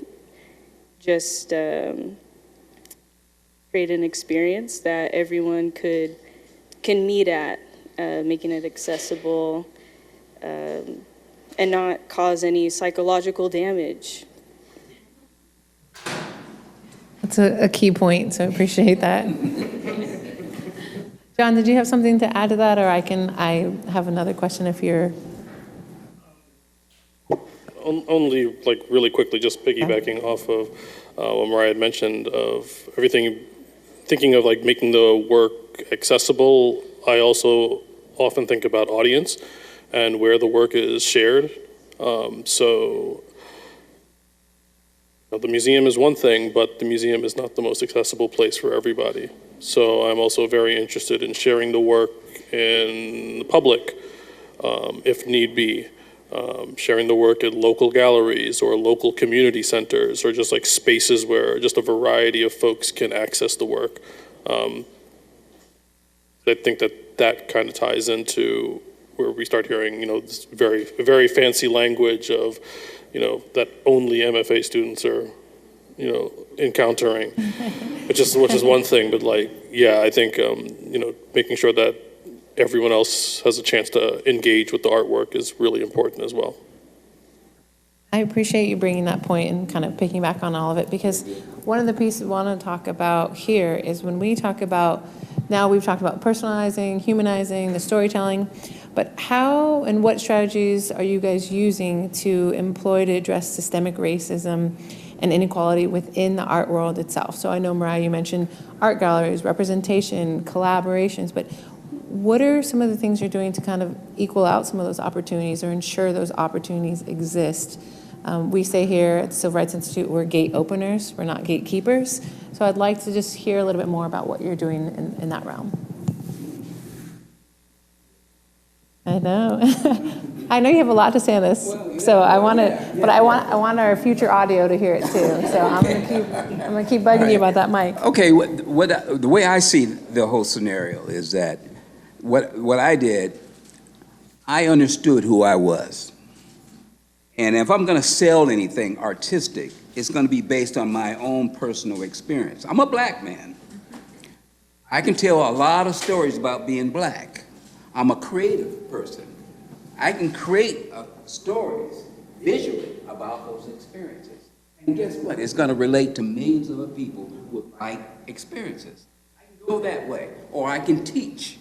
just create an experience that everyone can meet at, making it accessible and not cause any psychological damage. That's a key point, so I appreciate that. Jon, did you have something to add to that, or I have another question if you're... Only like really quickly, just piggybacking off of what Mariah had mentioned of everything, thinking of like making the work accessible, I also often think about audience and where the work is shared. So the museum is one thing, but the museum is not the most accessible place for everybody. So I'm also very interested in sharing the work in the public, if need be. Sharing the work at local galleries or local community centers, or just like spaces where just a variety of folks can access the work. I think that kind of ties into where we start hearing, this very fancy language of, that only MFA students are, encountering, which is one thing. But I think, making sure that everyone else has a chance to engage with the artwork is really important as well. I appreciate you bringing that point and kind of picking back on all of it, because one of the pieces we want to talk about here is when we talk about, now we've talked about personalizing, humanizing, the storytelling, but how and what strategies are you guys using to employ to address systemic racism and inequality within the art world itself? So I know, Mariah, you mentioned art galleries, representation, collaborations, but what are some of the things you're doing to kind of equal out some of those opportunities or ensure those opportunities exist? We say here at the Civil Rights Institute, we're gate openers, we're not gatekeepers. So I'd like to just hear a little bit more about what you're doing in that realm. I know. I know you have a lot to say on this, so I want our future audio to hear it too. So I'm gonna keep bugging you about that mic. Okay, the way I see the whole scenario is that what I did, I understood who I was. And if I'm gonna sell anything artistic, it's gonna be based on my own personal experience. I'm a black man. I can tell a lot of stories about being black. I'm a creative person. I can create stories visually about those experiences. And guess what? It's gonna relate to millions of people with like experiences. I can go that way, or I can teach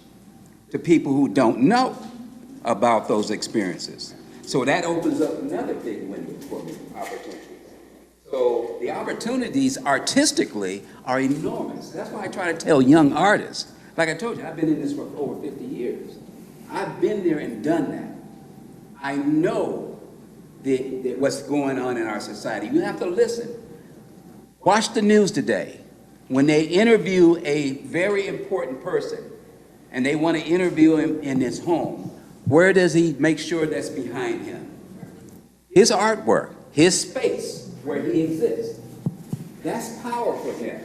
to people who don't know about those experiences. So that opens up another big window for me, opportunities. So the opportunities artistically are enormous. That's why I try to tell young artists. Like I told you, I've been in this for over 50 years. I've been there and done that. I know what's going on in our society. You have to listen. Watch the news today. When they interview a very important person, and they want to interview him in his home, where does he make sure that's behind him? His artwork, his space where he exists. That's power for him.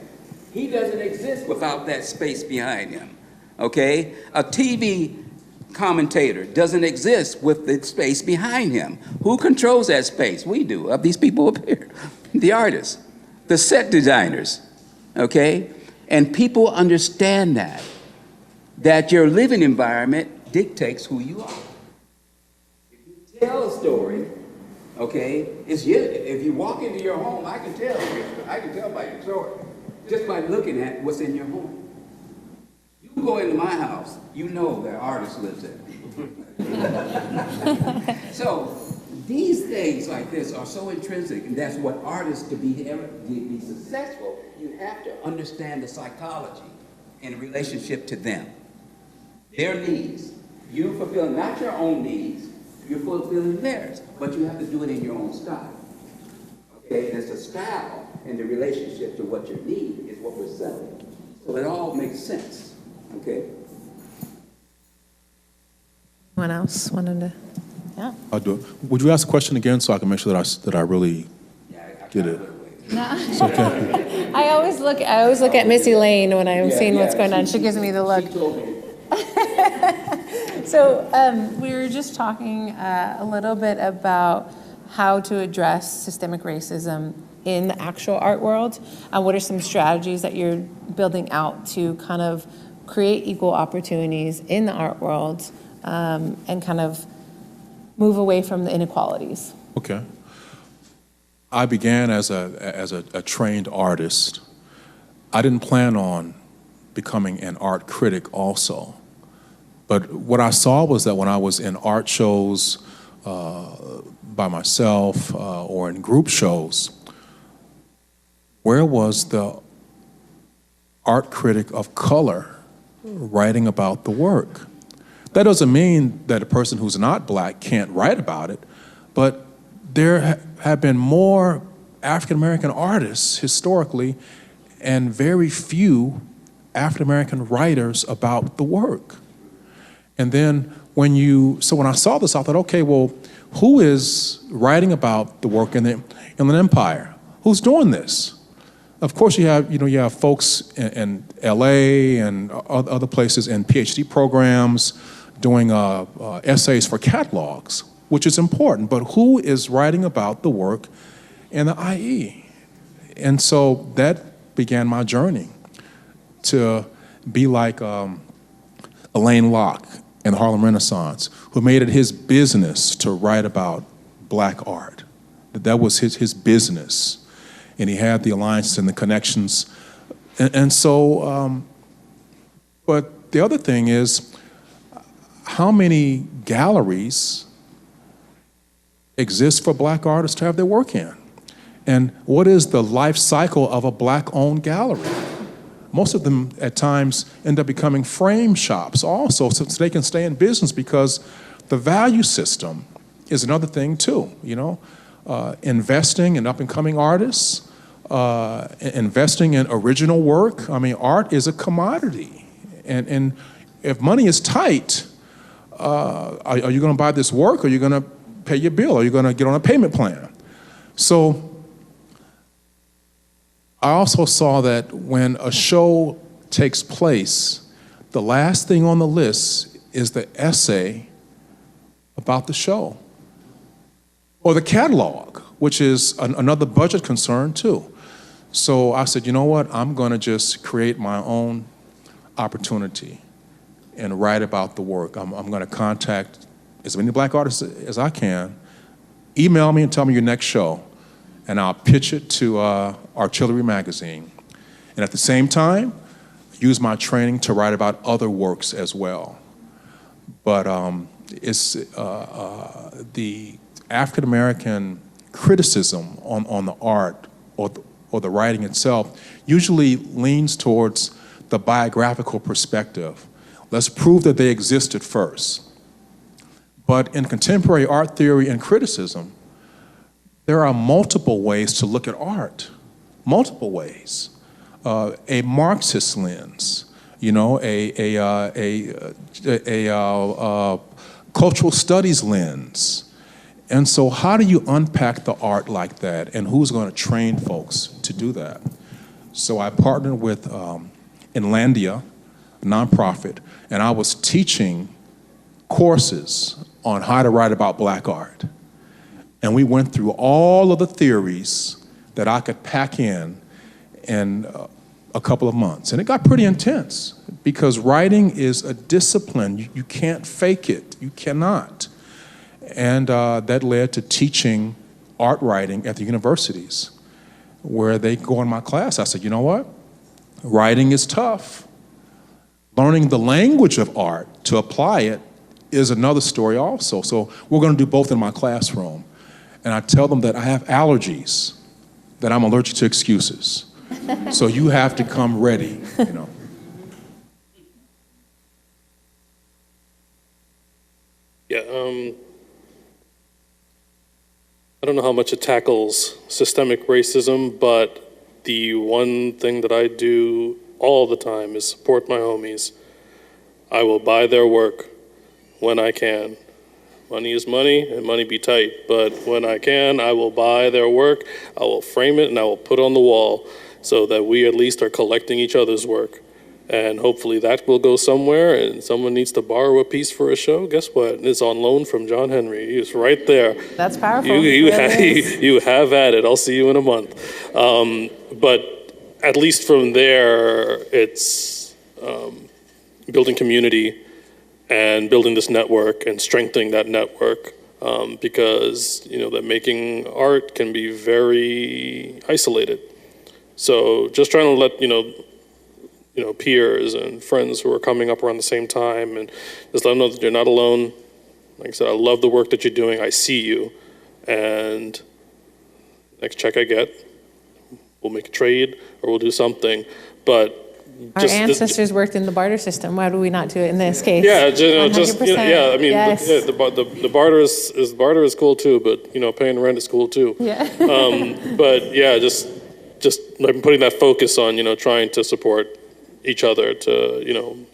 He doesn't exist without that space behind him, okay? A TV commentator doesn't exist with the space behind him. Who controls that space? We do, of these people up here. The artists, the set designers, okay? And people understand that your living environment dictates who you are. If you tell a story, okay, it's you. If you walk into your home, I can tell by your story, just by looking at what's in your home. You go into my house, you know that artist lives there. So these things like this are so intrinsic, and that's what artists, to be successful, you have to understand the psychology in relationship to them. Their needs. You fulfill not your own needs, you're fulfilling theirs, but you have to do it in your own style. Okay, and it's a style and the relationship to what you need is what we're selling. So it all makes sense. Okay. Anyone else wanted to? Yeah. I'll do it. Would you ask a question again so I can make sure that I really get it? No. It's okay. I always look at Missy Lane when I'm seeing what's going on. She gives me the look. So we were just talking a little bit about how to address systemic racism in the actual art world. What are some strategies that you're building out to kind of create equal opportunities in the art world and kind of move away from the inequalities? Okay. I began as a trained artist. I didn't plan on becoming an art critic also. But what I saw was that when I was in art shows by myself or in group shows, where was the art critic of color writing about the work? That doesn't mean that a person who's not black can't write about it, but there have been more African-American artists historically and very few African-American writers about the work. And then when I saw this, I thought, okay, well, who is writing about the work in the Inland Empire? Who's doing this? Of course, you have folks in LA and other places in PhD programs doing essays for catalogs, which is important, but who is writing about the work in the IE? And so that began my journey to be like Alain Locke in the Harlem Renaissance, who made it his business to write about black art. That was his business. And he had the alliances and the connections. And so, but the other thing is, how many galleries exist for black artists to have their work in? And what is the life cycle of a black-owned gallery? Most of them at times end up becoming frame shops also, so they can stay in business, because the value system is another thing too, investing in up-and-coming artists, investing in original work. I mean, art is a commodity. And if money is tight, are you going to buy this work, or are you going to pay your bill? Are you going to get on a payment plan? So I also saw that when a show takes place, the last thing on the list is the essay about the show, or the catalog, which is another budget concern too. So I said, you know what, I'm going to just create my own opportunity and write about the work. I'm going to contact as many black artists as I can. Email me and tell me your next show, and I'll pitch it to Artillery Magazine. And at the same time, use my training to write about other works as well. But it's the African-American criticism on the art or the writing itself usually leans towards the biographical perspective. Let's prove that they existed first. But in contemporary art theory and criticism, there are multiple ways to look at art, multiple ways. A Marxist lens, a cultural studies lens. And so how do you unpack the art like that, and who's going to train folks to do that? So I partnered with Inlandia, a nonprofit, and I was teaching courses on how to write about black art. And we went through all of the theories that I could pack in a couple of months. And it got pretty intense, because writing is a discipline. You can't fake it. You cannot. And that led to teaching art writing at the universities, where they go in my class. I said, you know what? Writing is tough. Learning the language of art to apply it is another story also. So we're going to do both in my classroom. And I tell them that I have allergies, that I'm allergic to excuses. So you have to come ready, Yeah, I don't know how much it tackles systemic racism, but the one thing that I do all the time is support my homies. I will buy their work when I can. Money is money, and money be tight, but when I can, I will buy their work, I will frame it, and I will put it on the wall, so that we at least are collecting each other's work. And hopefully that will go somewhere, and someone needs to borrow a piece for a show. Guess what? It's on loan from Jon Henry. He's right there. That's powerful. You have at it. I'll see you in a month. But at least from there, it's building community and building this network and strengthening that network, because that making art can be very isolated. So just trying to let peers and friends who are coming up around the same time, and just let them know that you're not alone. Like I said, I love the work that you're doing. I see you, and next check I get, we'll make a trade or we'll do something. But Our ancestors worked in the barter system. Why do we not do it in this case? yeah, just 100%. yeah. I mean, Yes. the barter is cool too, but paying rent is cool too. Yeah. But yeah, just like putting that focus on trying to support each other to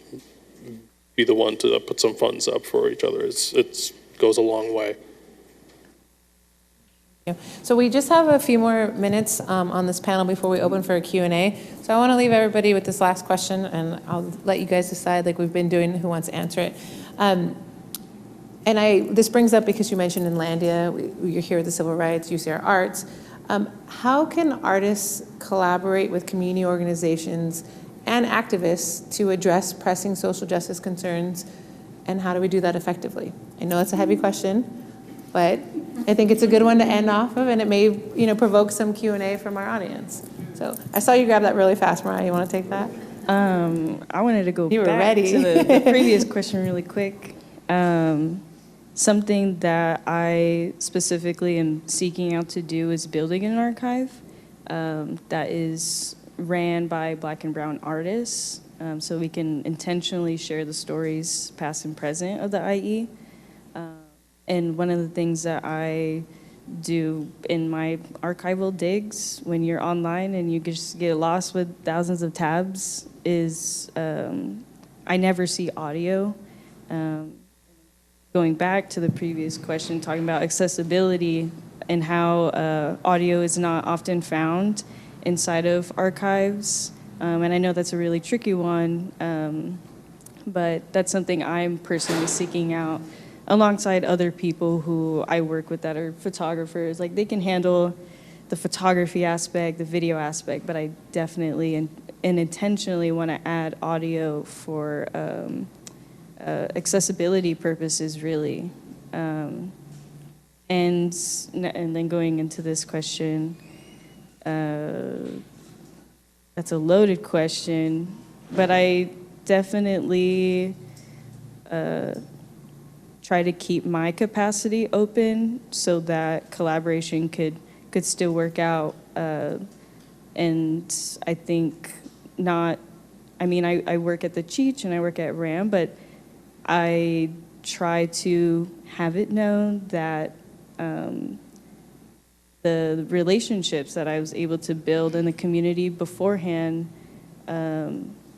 be the one to put some funds up for each other. It goes a long way. So we just have a few more minutes on this panel before we open for a Q&A. So I want to leave everybody with this last question, and I'll let you guys decide, like we've been doing, who wants to answer it. This brings up because you mentioned Inlandia, you're here with the Civil Rights, UCR Arts. How can artists collaborate with community organizations and activists to address pressing social justice concerns, and how do we do that effectively? I know it's a heavy question, but I think it's a good one to end off of, and it may provoke some Q&A from our audience. So I saw you grab that really fast, Mariah. You want to take that? I wanted to go You were back ready. to the previous question really quick. Something that I specifically am seeking out to do is building an archive that is ran by Black and Brown artists, so we can intentionally share the stories past and present of the IE. And one of the things that I do in my archival digs when you're online and you just get lost with thousands of tabs is I never see audio. Going back to the previous question, talking about accessibility and how audio is not often found inside of archives. And I know that's a really tricky one, but that's something I'm personally seeking out alongside other people who I work with that are photographers. Like, they can handle the photography aspect, the video aspect, but I definitely and intentionally want to add audio for accessibility purposes, really. And then going into this question, that's a loaded question, but I definitely try to keep my capacity open so that collaboration could still work out. And I think I work at the Cheech and I work at RAM, but I try to have it known that the relationships that I was able to build in the community beforehand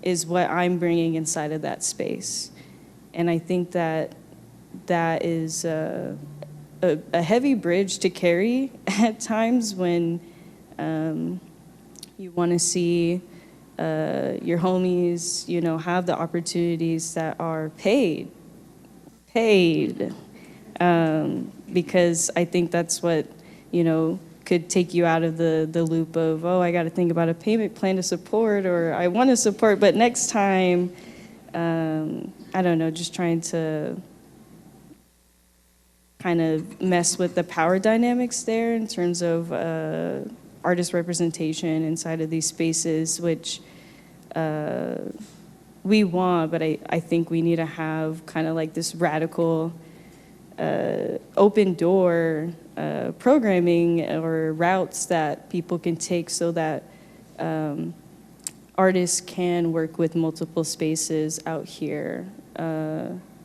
is what I'm bringing inside of that space. And I think that is a heavy bridge to carry at times when you want to see your homies, have the opportunities that are paid, because I think that's what, could take you out of the loop of, I got to think about a payment plan to support, or I want to support, but next time, I don't know, just trying to kind of mess with the power dynamics there in terms of artist representation inside of these spaces, which we want, but I think we need to have kind of like this radical open door programming or routes that people can take so that artists can work with multiple spaces out here.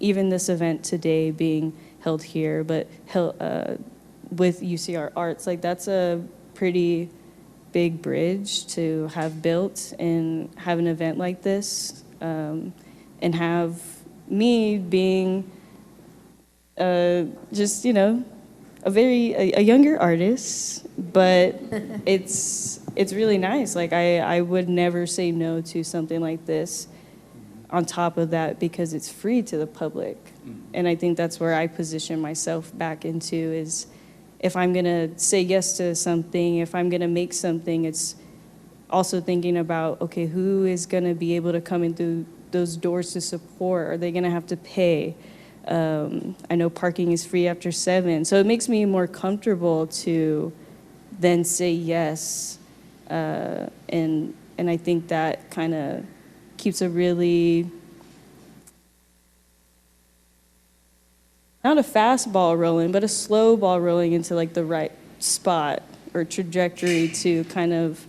Even this event today being held here, but with UCR Arts, like that's a pretty big bridge to have built and have an event like this, and have me being just, a younger artist, but it's really nice. Like I would never say no to something like this on top of that because it's free to the public. And I think that's where I position myself back into is if I'm gonna say yes to something, if I'm gonna make something, it's also thinking about, okay, who is gonna be able to come in through those doors to support? Are they gonna have to pay? I know parking is free after 7, so it makes me more comfortable to then say yes. And I think that kind of keeps a really, not a fast ball rolling, but a slow ball rolling into like the right spot or trajectory to kind of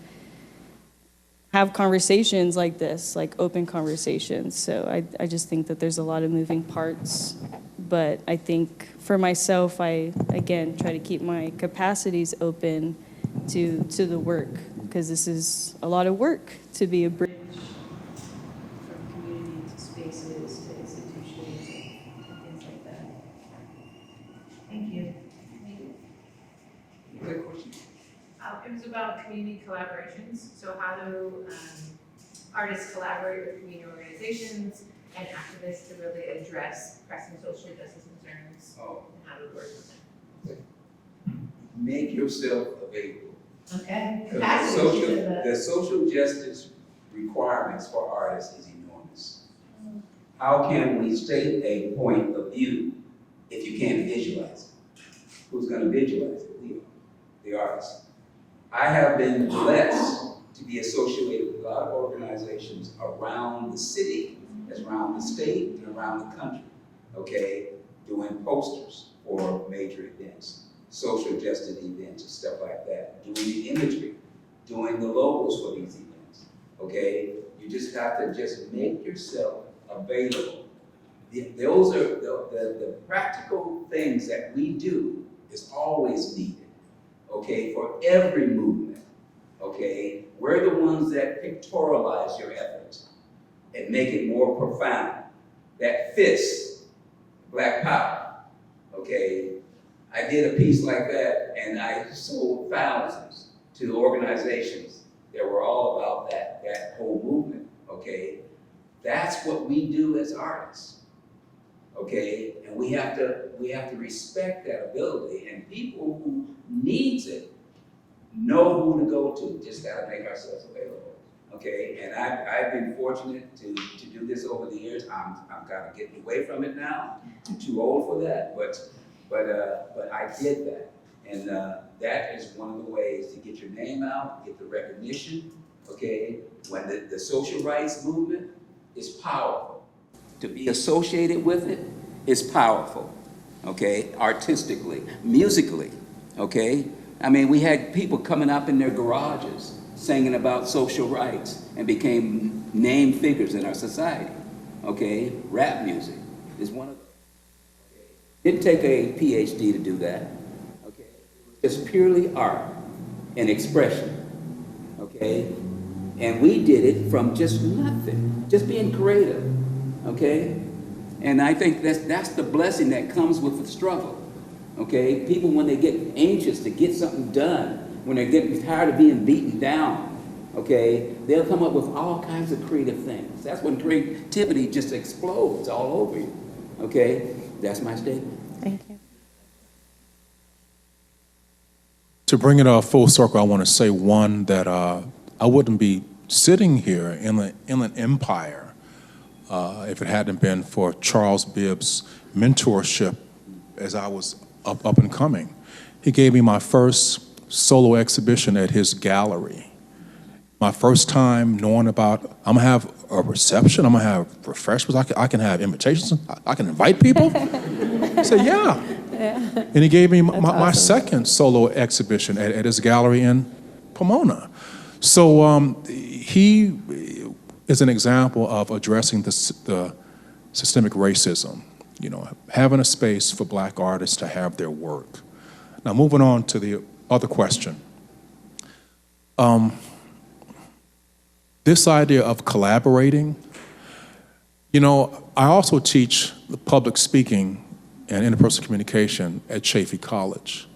have conversations like this, like open conversations. So I just think that there's a lot of moving parts. But I think for myself, I, again, try to keep my capacities open to the work, because this is a lot of work to be a bridge from community to spaces to institutions and things like that. Thank you. Good question. It was about community collaborations. So how do artists collaborate with community organizations and activists to really address pressing social justice concerns? Oh. And how to work with them? Make yourself available. Okay. The social justice requirements for artists is enormous. How can we state a point of view if you can't visualize it? Who's going to visualize it? We are, the artists. I have been blessed to be associated with a lot of organizations around the city, that's around the state, and around the country, okay, doing posters for major events, social justice events and stuff like that, doing the imagery, doing the logos for these events, okay? You just have to just make yourself available. Those are the practical things that we do is always needed, okay, for every movement, okay? We're the ones that pictorialize your efforts and make it more profound. That fits Black Power, okay? I did a piece like that and I sold thousands to organizations that were all about that whole movement, okay? That's what we do as artists, okay? And we have to respect that ability, and people who needs it know who to go to. Just gotta make ourselves available, okay? And I've been fortunate to do this over the years. I'm kind of getting away from it now. I'm too old for that, but I did that. And that is one of the ways to get your name out, get the recognition, okay? When the social rights movement is powerful. To be associated with it is powerful, okay? Artistically, musically, okay? I mean, we had people coming up in their garages singing about social rights and became named figures in our society, okay? Rap music is one of them. Okay? Didn't take a PhD to do that, okay? It's purely art and expression, okay? And we did it from just nothing, just being creative, okay? And I think that's the blessing that comes with the struggle. Okay, people when they get anxious to get something done, when they're getting tired of being beaten down, okay, they'll come up with all kinds of creative things. That's when creativity just explodes all over you. Okay, that's my statement. Thank you. To bring it full circle, I want to say one that I wouldn't be sitting here in the Inland Empire if it hadn't been for Charles Bibbs' mentorship as I was up and coming. He gave me my first solo exhibition at his gallery. My first time knowing about, I'm gonna have a reception, I'm gonna have refreshments, I can have invitations, I can invite people. I said, yeah. And he gave me my second solo exhibition at his gallery in Pomona. So he is an example of addressing the systemic racism. You know, having a space for Black artists to have their work. Now, moving on to the other question. This idea of collaborating, you know, I also teach public speaking and interpersonal communication at Chaffey College.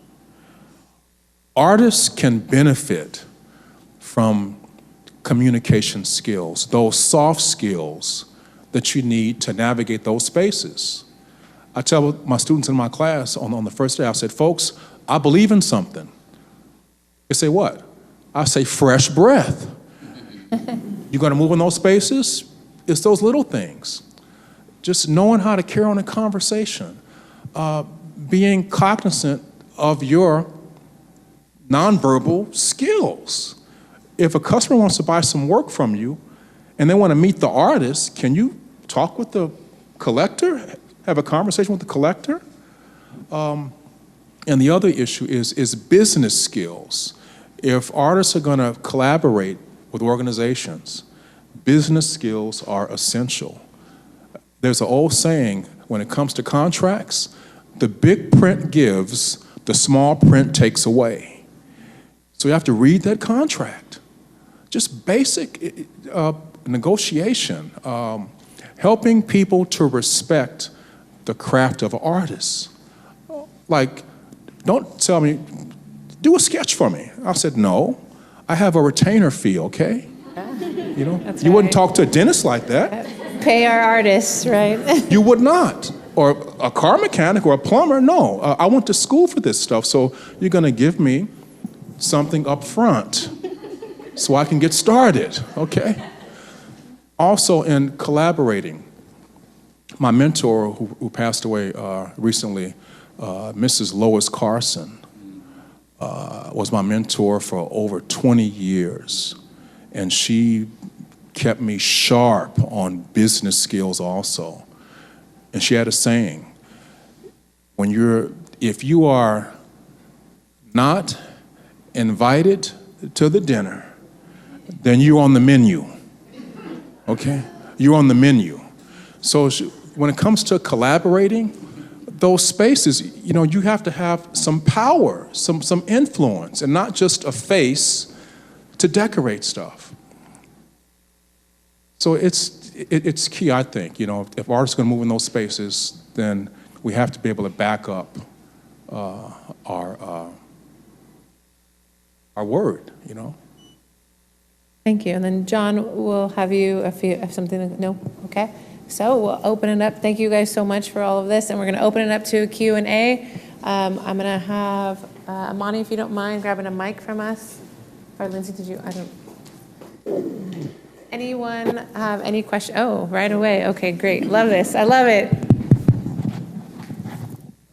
Artists can benefit from communication skills, those soft skills that you need to navigate those spaces. I tell my students in my class on the first day, I said, folks, I believe in something. They say, what? I say, fresh breath. You're gonna move in those spaces? It's those little things. Just knowing how to carry on a conversation, being cognizant of your nonverbal skills. If a customer wants to buy some work from you and they want to meet the artist, can you talk with the collector? Have a conversation with the collector? And the other issue is business skills. If artists are going to collaborate with organizations, business skills are essential. There's an old saying, when it comes to contracts, the big print gives, the small print takes away. So you have to read that contract. Just basic negotiation, helping people to respect the craft of an artist. Like, don't tell me, do a sketch for me. I said, no, I have a retainer fee, okay? You know, That's you right. wouldn't talk to a dentist like that. Pay our artists, right? You would not. Or a car mechanic or a plumber, no. I went to school for this stuff, so you're gonna give me something up front so I can get started, okay? Also in collaborating, my mentor who passed away recently, Mrs. Lois Carson, was my mentor for over 20 years. And she kept me sharp on business skills also. And she had a saying, if you are not invited to the dinner, then you're on the menu, okay? You're on the menu. So when it comes to collaborating, those spaces, you know, you have to have some power, some influence, and not just a face to decorate stuff. So it's key, I think. You know, if artists are going to move in those spaces, then we have to be able to back up our word, you know. Thank you. And then Jon, we'll have you if you have something. No? Okay. So we'll open it up. Thank you guys so much for all of this. And we're going to open it up to Q&A. I'm going to have Amani, if you don't mind, grabbing a mic from us. Or Lindsay, did you? I don't. Anyone have any questions? Oh, right away. Okay, great. Love this. I love it.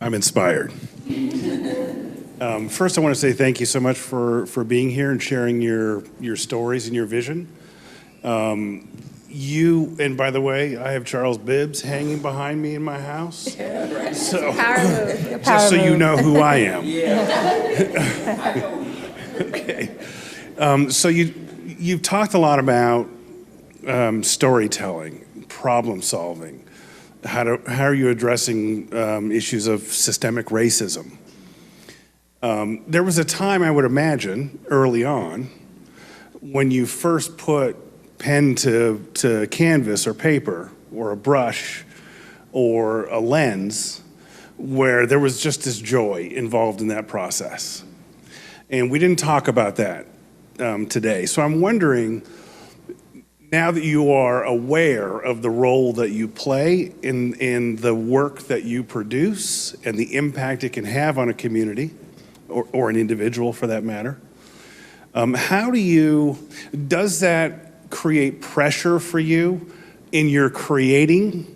I'm inspired. First, I want to say thank you so much for being here and sharing your stories and your vision. And by the way, I have Charles Bibbs hanging behind me in my house. So, Power move. just so you know who I am. Yeah. Okay. So you've talked a lot about storytelling, problem solving. How are you addressing issues of systemic racism? There was a time, I would imagine, early on, when you first put pen to canvas or paper or a brush or a lens, where there was just this joy involved in that process. And we didn't talk about that today. So I'm wondering, now that you are aware of the role that you play in the work that you produce and the impact it can have on a community, or an individual for that matter, does that create pressure for you in your creating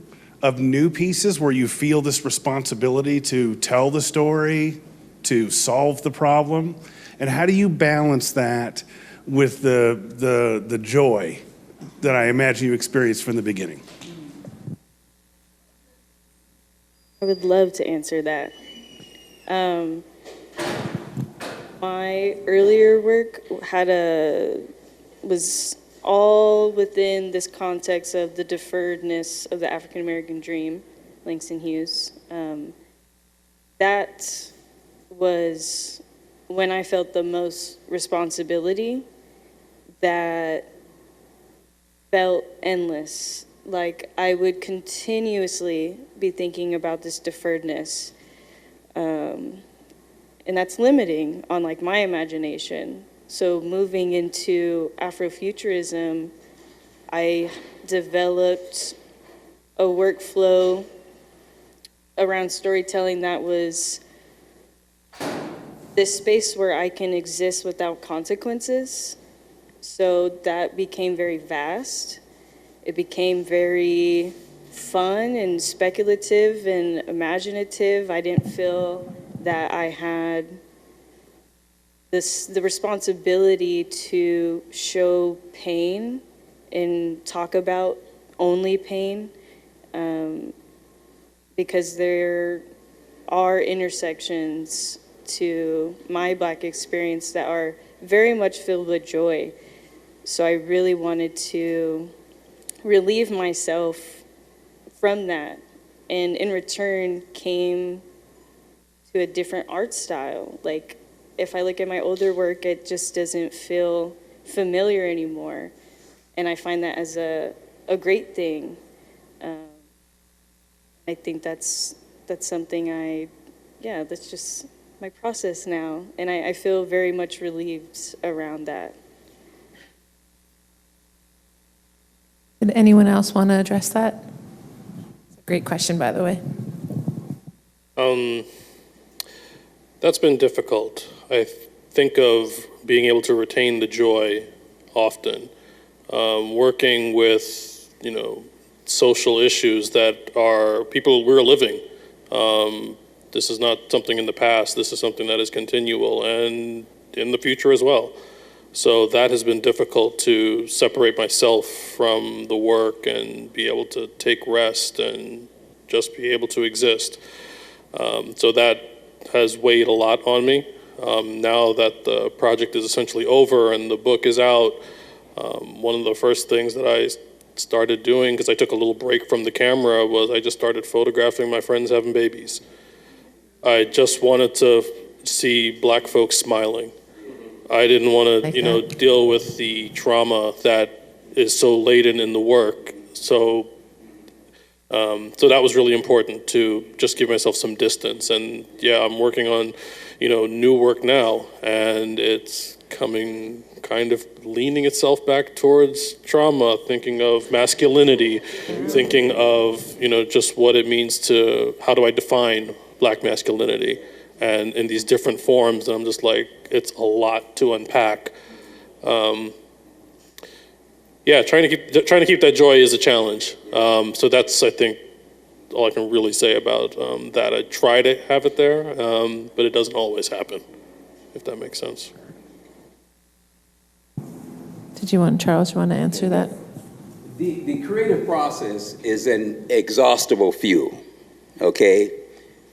of new pieces where you feel this responsibility to tell the story, to solve the problem? And how do you balance that with the joy that I imagine you experienced from the beginning? I would love to answer that. My earlier work was all within this context of the deferredness of the African American dream, Langston Hughes. That was when I felt the most responsibility, that felt endless. Like I would continuously be thinking about this deferredness. And that's limiting on like my imagination. So moving into Afrofuturism, I developed a workflow around storytelling that was this space where I can exist without consequences. So that became very vast. It became very fun and speculative and imaginative. I didn't feel that I had the responsibility to show pain and talk about only pain, because there are intersections to my Black experience that are very much filled with joy. So I really wanted to relieve myself from that, and in return came to a different art style. Like, if I look at my older work, it just doesn't feel familiar anymore, and I find that as a great thing. I think that's something that's just my process now, and I feel very much relieved around that. Did anyone else want to address that? It's a great question, by the way. That's been difficult. I think of being able to retain the joy often. Working with, social issues that are people we're living. This is not something in the past. This is something that is continual and in the future as well. So that has been difficult to separate myself from the work and be able to take rest and just be able to exist. So that has weighed a lot on me. Now that the project is essentially over and the book is out, one of the first things that I started doing, because I took a little break from the camera, was I just started photographing my friends having babies. I just wanted to see Black folks smiling. I didn't want to, deal with the trauma that is so laden in the work. So that was really important, to just give myself some distance. And yeah, I'm working on, new work now, and it's coming kind of leaning itself back towards trauma, thinking of masculinity, thinking of, just what it means to, how do I define Black masculinity? And in these different forms, and I'm just like, it's a lot to unpack. Trying to keep that joy is a challenge. So that's, I think, all I can really say about that. I try to have it there, but it doesn't always happen, if that makes sense. Charles, you want to answer that? The creative process is an exhaustible fuel, okay?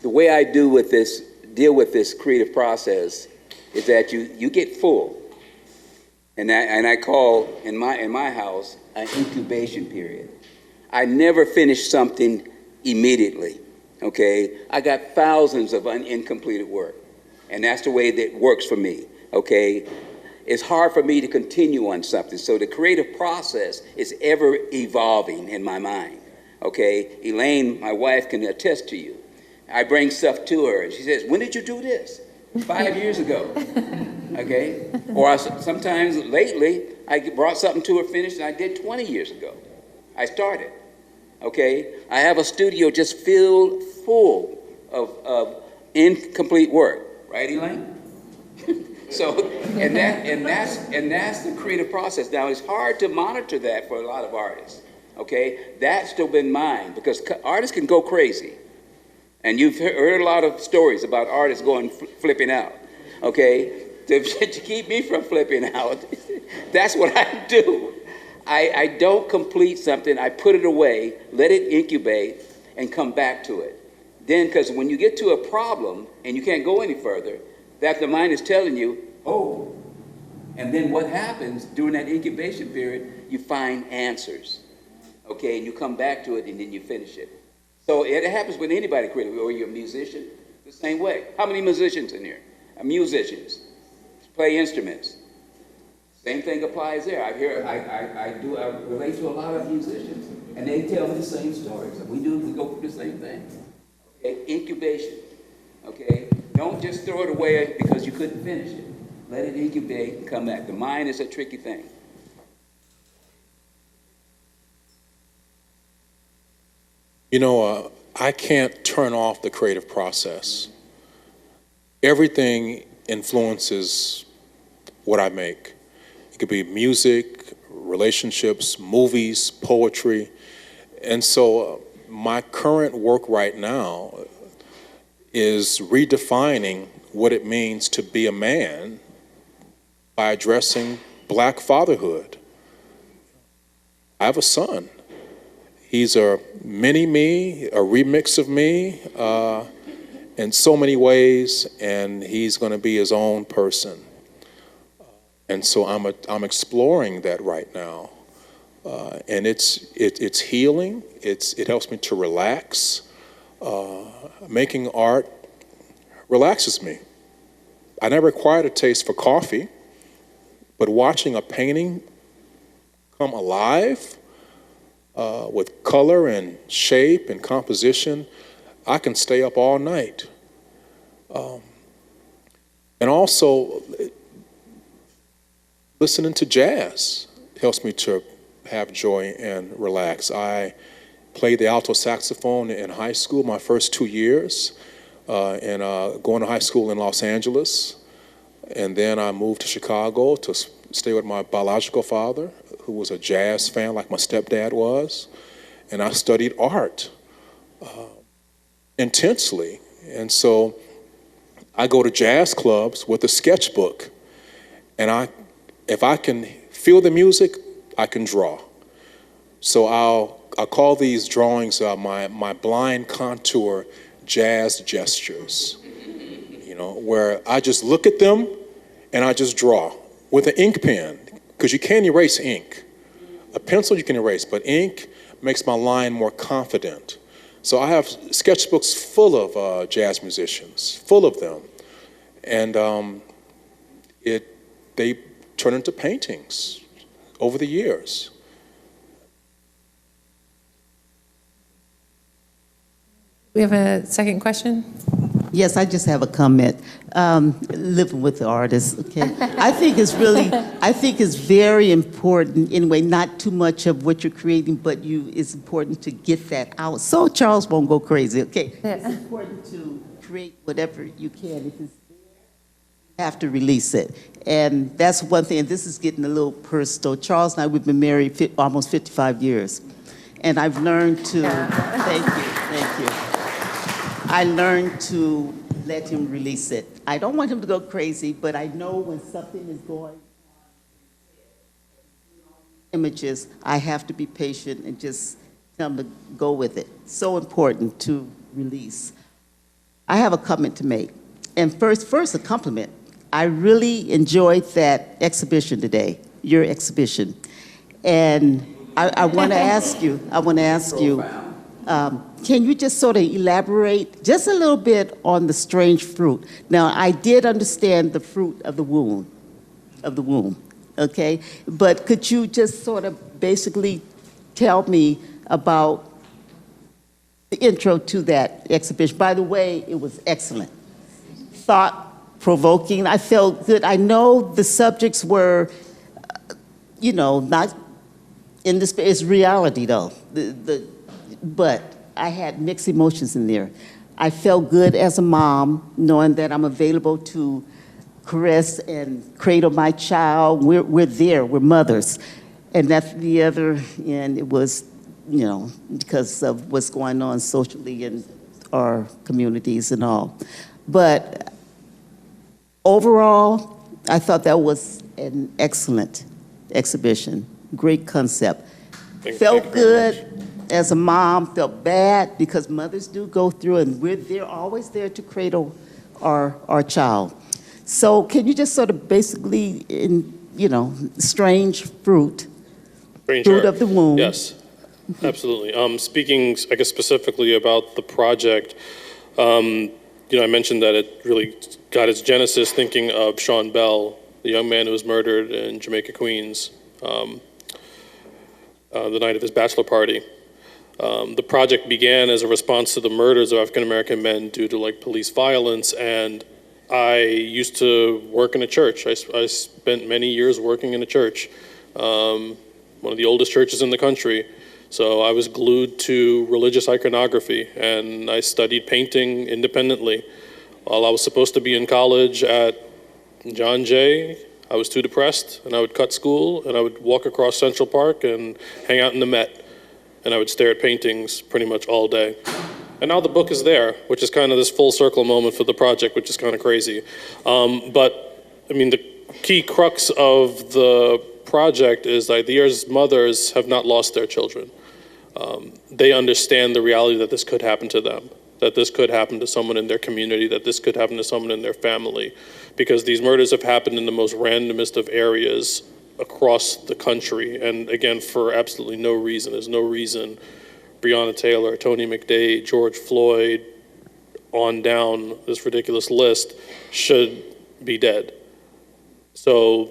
The way I deal with this creative process is that you get full, and I call in my house an incubation period. I never finish something immediately, okay? I got thousands of incompleted work, and that's the way that works for me, okay? It's hard for me to continue on something, so the creative process is ever evolving in my mind, okay? Elaine, my wife, can attest to you. I bring stuff to her, and she says, when did you do this? 5 years ago, okay? Or sometimes lately, I brought something to her finished, and I did 20 years ago. I started, okay? I have a studio just filled full of incomplete work, right, Elaine? So, and that's the creative process. Now, it's hard to monitor that for a lot of artists, okay? That's still been mine, because artists can go crazy. And you've heard a lot of stories about artists going flipping out, okay? To keep me from flipping out, that's what I do. I don't complete something, I put it away, let it incubate, and come back to it. Then, because when you get to a problem and you can't go any further, that the mind is telling you, oh. And then what happens during that incubation period, you find answers, okay? And you come back to it, and then you finish it. So it happens with anybody creative, or you're a musician, the same way. How many musicians in here? Musicians, play instruments. Same thing applies there. I relate to a lot of musicians, and they tell me the same stories. We go through the same thing. Okay? Incubation, okay? Don't just throw it away because you couldn't finish it. Let it incubate and come back. The mind is a tricky thing. I can't turn off the creative process. Everything influences what I make. It could be music, relationships, movies, poetry. And so my current work right now is redefining what it means to be a man by addressing Black fatherhood. I have a son. He's a mini me, a remix of me in so many ways, and he's going to be his own person. And so I'm exploring that right now. And it's healing. It helps me to relax. Making art relaxes me. I never acquired a taste for coffee, but watching a painting come alive with color and shape and composition, I can stay up all night. And also, listening to jazz helps me to have joy and relax. I played the alto saxophone in high school, my first 2 years, and going to high school in Los Angeles. And then I moved to Chicago to stay with my biological father, who was a jazz fan like my stepdad was. And I studied art intensely. And so I go to jazz clubs with a sketchbook, and if I can feel the music, I can draw. So I'll call these drawings my blind contour jazz gestures, where I just look at them and I just draw with an ink pen, because you can't erase ink. A pencil you can erase, but ink makes my line more confident. So I have sketchbooks full of jazz musicians, full of them. And they turn into paintings over the years. We have a second question. Yes, I just have a comment. Living with the artists, okay? I think it's very important, anyway, not too much of what you're creating, but it's important to get that out. So Charles won't go crazy, okay? It's important to create whatever you can. If it's there, you have to release it. And that's one thing, and this is getting a little personal. Charles and I, we've been married almost 55 years. And I've learned to, thank you. I learned to let him release it. I don't want him to go crazy, but I know when something is going on, images, I have to be patient and just tell him to go with it. So important to release. I have a comment to make. And first a compliment. I really enjoyed that exhibition today, your exhibition. And I want to ask you, can you just sort of elaborate just a little bit on the strange fruit? Now, I did understand the fruit of the womb, okay? But could you just sort of basically tell me about the intro to that exhibition? By the way, it was excellent. Thought-provoking. I felt good. I know the subjects were, not in this, it's reality though. But I had mixed emotions in there. I felt good as a mom, knowing that I'm available to caress and cradle my child. We're there, we're mothers. And that's the other end, it was, because of what's going on socially in our communities and all. But overall, I thought that was an excellent exhibition, great concept. Felt good. As a mom, felt bad because mothers do go through, and we're there, always there to cradle our child. So can you just sort of basically, strange fruit of the womb. Yes, absolutely. Speaking, I guess, specifically about the project, I mentioned that it really got its genesis thinking of Sean Bell, the young man who was murdered in Jamaica, Queens, the night of his bachelor party. The project began as a response to the murders of African-American men due to police violence, and I used to work in a church. I spent many years working in a church, one of the oldest churches in the country. So I was glued to religious iconography, and I studied painting independently. While I was supposed to be in college at John Jay, I was too depressed, and I would cut school, and I would walk across Central Park and hang out in the Met. And I would stare at paintings pretty much all day. And now the book is there, which is kind of this full circle moment for the project, which is kind of crazy. The key crux of the project is that these mothers have not lost their children. They understand the reality that this could happen to them, that this could happen to someone in their community, that this could happen to someone in their family, because these murders have happened in the most randomest of areas across the country, and again, for absolutely no reason. There's no reason Breonna Taylor, Tony McDade, George Floyd, on down this ridiculous list should be dead. So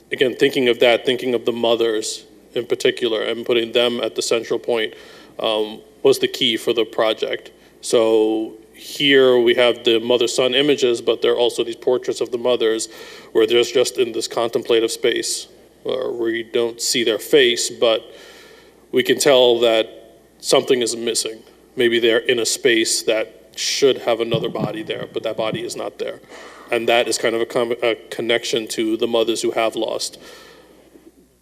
again, thinking of that, thinking of the mothers in particular, and putting them at the central point was the key for the project. So here we have the mother-son images, but there are also these portraits of the mothers where they're just in this contemplative space where we don't see their face, but we can tell that something is missing. Maybe they're in a space that should have another body there, but that body is not there. And that is kind of a connection to the mothers who have lost.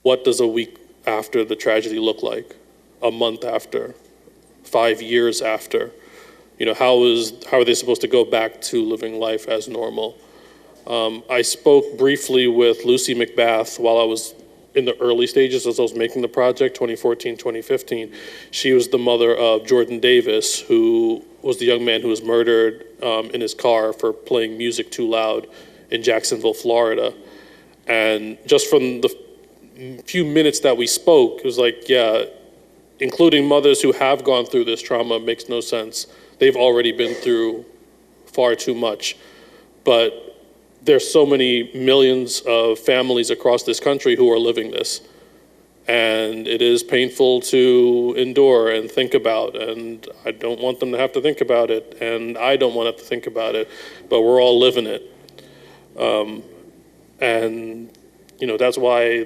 What does a week after the tragedy look like? A month after? 5 years after? You know, how are they supposed to go back to living life as normal? I spoke briefly with Lucy McBath while I was in the early stages as I was making the project, 2014, 2015. She was the mother of Jordan Davis, who was the young man who was murdered in his car for playing music too loud in Jacksonville, Florida. And just from the few minutes that we spoke, it was like, yeah, including mothers who have gone through this trauma makes no sense. They've already been through far too much. But there's so many millions of families across this country who are living this. And it is painful to endure and think about, and I don't want them to have to think about it, and I don't want to have to think about it, but we're all living it. And, you know, that's why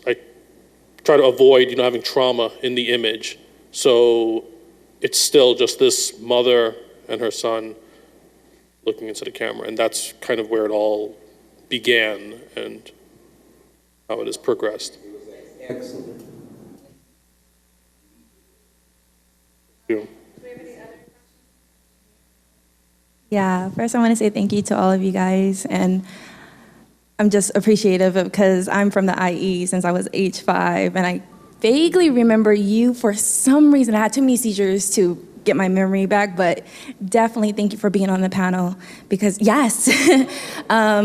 I try to avoid, having trauma in the image. So it's still just this mother and her son looking into the camera, and that's kind of where it all began and how it has progressed. Excellent. Yeah, first I want to say thank you to all of you guys, and I'm just appreciative because I'm from the IE since I was age 5, and I vaguely remember you for some reason. I had too many seizures to get my memory back, but definitely thank you for being on the panel because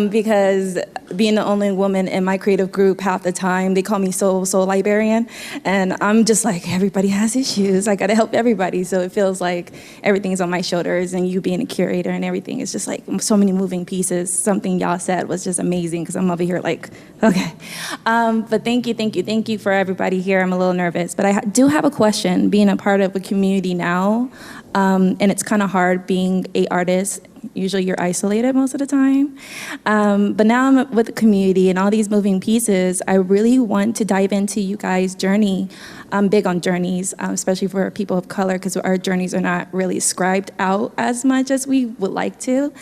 because being the only woman in my creative group half the time, they call me soul librarian, and I'm just like, everybody has issues. I gotta help everybody, so it feels like everything's on my shoulders, and you being a curator and everything is just like so many moving pieces. Something y'all said was just amazing because I'm over here like, okay. But thank you for everybody here. I'm a little nervous, but I do have a question. Being a part of a community now, and it's kind of hard being an artist. Usually you're isolated most of the time. But now I'm with the community and all these moving pieces. I really want to dive into you guys' journey. I'm big on journeys, especially for people of color, because our journeys are not really scribed out as much as we would like to.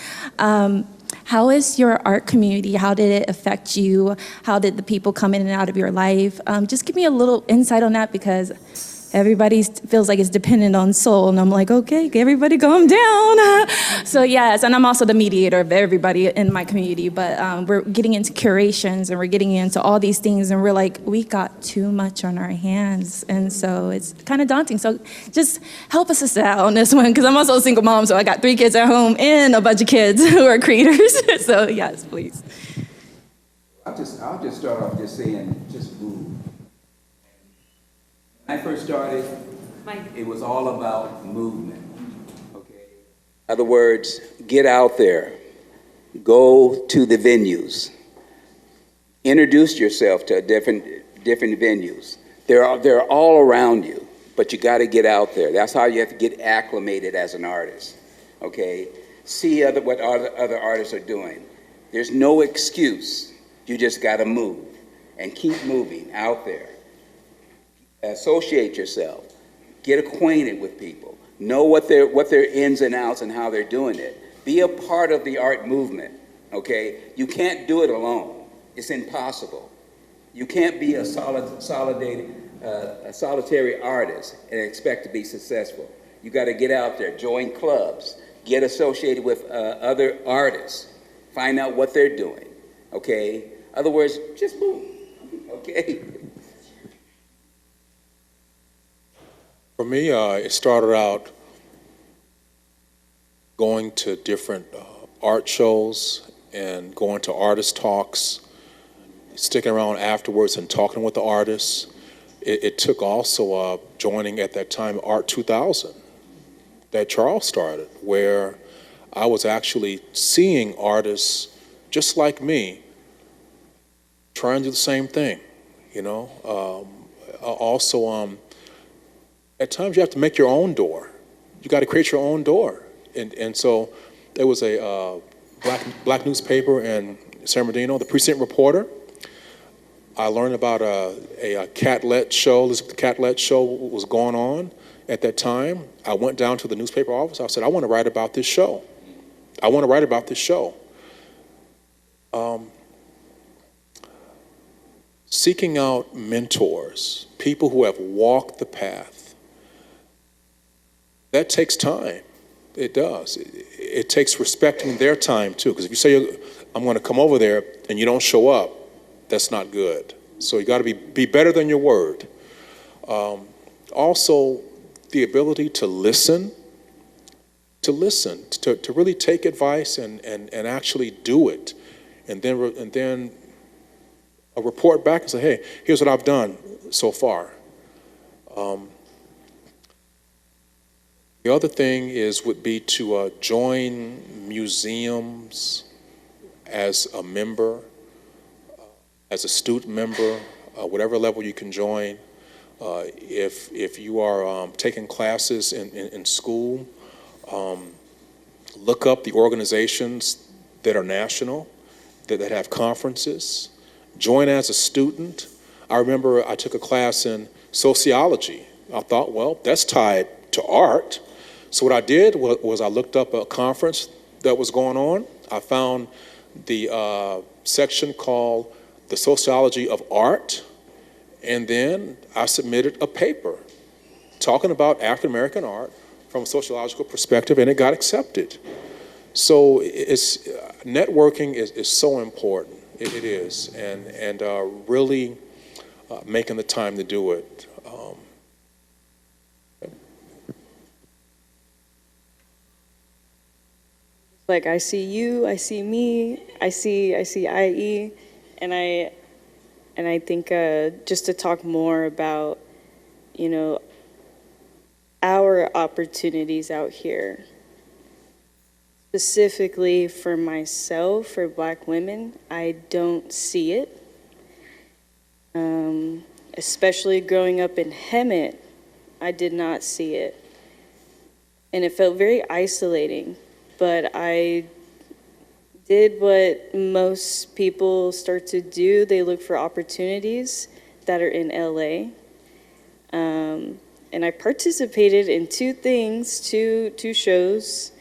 How is your art community? How did it affect you? How did the people come in and out of your life? Just give me a little insight on that, because everybody feels like it's dependent on soul, and I'm like, okay, everybody calm down. So yes, and I'm also the mediator of everybody in my community, but we're getting into curations and we're getting into all these things, and we're like, we got too much on our hands, and so it's kind of daunting. So just help us out on this one, because I'm also a single mom, so I got 3 kids at home and a bunch of kids who are creators. So yes, please. I'll just start off just saying, just move. When I first started, it was all about movement, okay? In other words, get out there, go to the venues, introduce yourself to different venues. They're all around you, but you got to get out there. That's how you have to get acclimated as an artist, okay? See what other artists are doing. There's no excuse. You just got to move and keep moving out there. Associate yourself, get acquainted with people, know what their ins and outs and how they're doing it. Be a part of the art movement, okay? You can't do it alone. It's impossible. You can't be a solitary artist and expect to be successful. You got to get out there, join clubs, get associated with other artists, find out what they're doing, okay? In other words, just move, okay? For me, it started out going to different art shows and going to artist talks, sticking around afterwards and talking with the artists. It took also joining at that time Art 2000 that Charles started, where I was actually seeing artists just like me trying to do the same thing, you know. Also, at times you have to make your own door. You got to create your own door. And so there was a black newspaper in San Bernardino, the Precinct Reporter. I learned about a Catlett show, Elizabeth Catlett show was going on at that time. I went down to the newspaper office. I said, I want to write about this show. I want to write about this show. Seeking out mentors, people who have walked the path, that takes time. It does. It takes respecting their time too, because if you say, I'm going to come over there and you don't show up, that's not good. So you got to be better than your word. Also, the ability to listen, to really take advice and actually do it, and then a report back and say, hey, here's what I've done so far. The other thing would be to join museums as a member, as a student member, whatever level you can join. If you are taking classes in school, look up the organizations that are national, that have conferences. Join as a student. I remember I took a class in sociology. I thought, well, that's tied to art. So what I did was I looked up a conference that was going on. I found the section called The Sociology of Art, and then I submitted a paper talking about African American art from a sociological perspective, and it got accepted. So networking is so important. It is, and really making the time to do it. Like, I see you, I see me, I see IE, and I think just to talk more about, you know, our opportunities out here. Specifically for myself, for Black women, I don't see it. Especially growing up in Hemet, I did not see it. And it felt very isolating, but I did what most people start to do. They look for opportunities that are in LA. And I participated in two shows,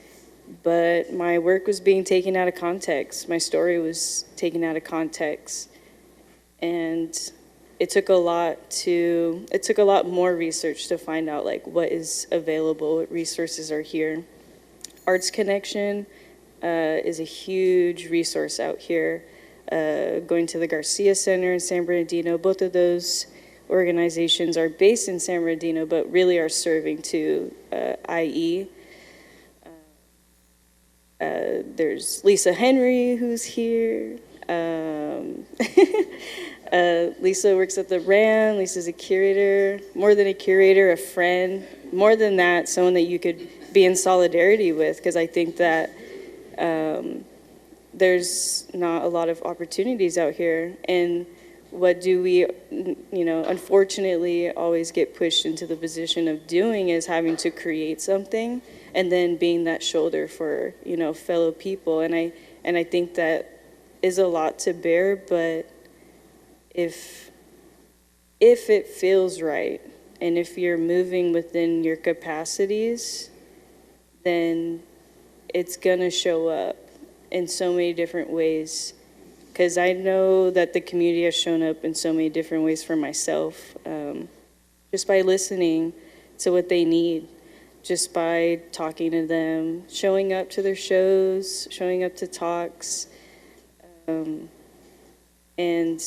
but my work was being taken out of context. My story was taken out of context. And it took a lot more research to find out like what is available, what resources are here. Arts Connection is a huge resource out here. Going to the Garcia Center in San Bernardino, both of those organizations are based in San Bernardino, but really are serving to IE. There's Lisa Henry, who's here. Lisa works at the RAND. Lisa's a curator, more than a curator, a friend. More than that, someone that you could be in solidarity with, because I think that there's not a lot of opportunities out here. And what do we, unfortunately always get pushed into the position of doing is having to create something and then being that shoulder for, fellow people. And I think that is a lot to bear, but if it feels right, and if you're moving within your capacities, then it's gonna show up in so many different ways. Because I know that the community has shown up in so many different ways for myself, just by listening to what they need, just by talking to them, showing up to their shows, showing up to talks. And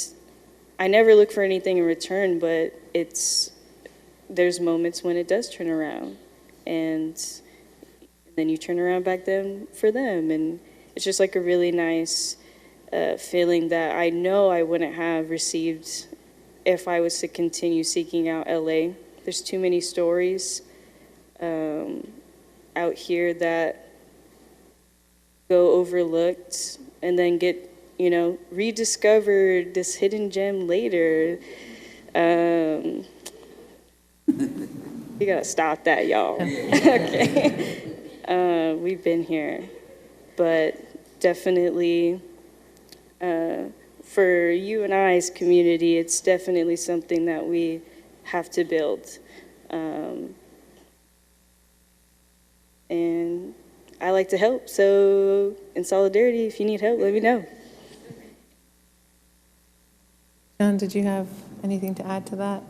I never look for anything in return, but there's moments when it does turn around. And then you turn around back then for them. And it's just like a really nice feeling that I know I wouldn't have received if I was to continue seeking out LA. There's too many stories out here that go overlooked and then get, you know, rediscovered this hidden gem later. You gotta stop that, y'all. Okay. We've been here, but definitely for you and I's community, it's definitely something that we have to build. And I like to help, so in solidarity, if you need help, let me know. Jon, did you have anything to add to that?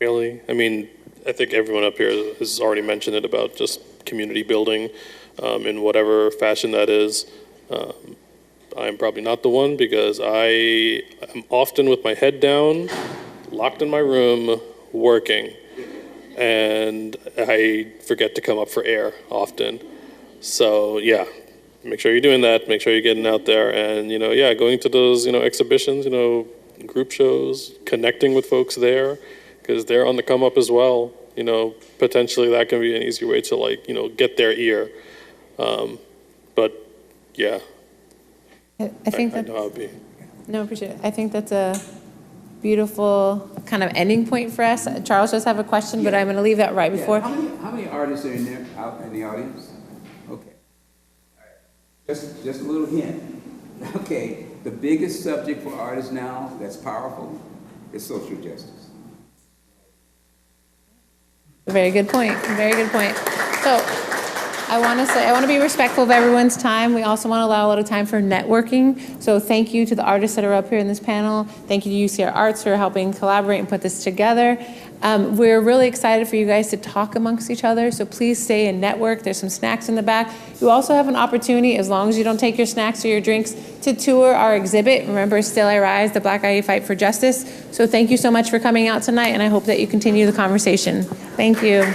Really? I mean, I think everyone up here has already mentioned it about just community building in whatever fashion that is. I'm probably not the one because I am often with my head down, locked in my room, working, and I forget to come up for air often. So yeah, make sure you're doing that, make sure you're getting out there, and yeah, going to those exhibitions, group shows, connecting with folks there, because they're on the come up as well. Potentially that can be an easy way to get their ear. But yeah, I think I know how it'd be. No, appreciate it. I think that's a beautiful kind of ending point for us. Charles does have a question, but I'm going to leave that right before. How many artists are in there, out in the audience? Okay. All right. Just a little hint. Okay, the biggest subject for artists now that's powerful is social justice. Very good point. Very good point. So I want to be respectful of everyone's time. We also want to allow a little time for networking. So thank you to the artists that are up here in this panel. Thank you to UCR Arts for helping collaborate and put this together. We're really excited for you guys to talk amongst each other. So please stay and network. There's some snacks in the back. You also have an opportunity, as long as you don't take your snacks or your drinks, to tour our exhibit. Remember, Still I Rise, the Black Ivy Fight for Justice. So thank you so much for coming out tonight, and I hope that you continue the conversation. Thank you.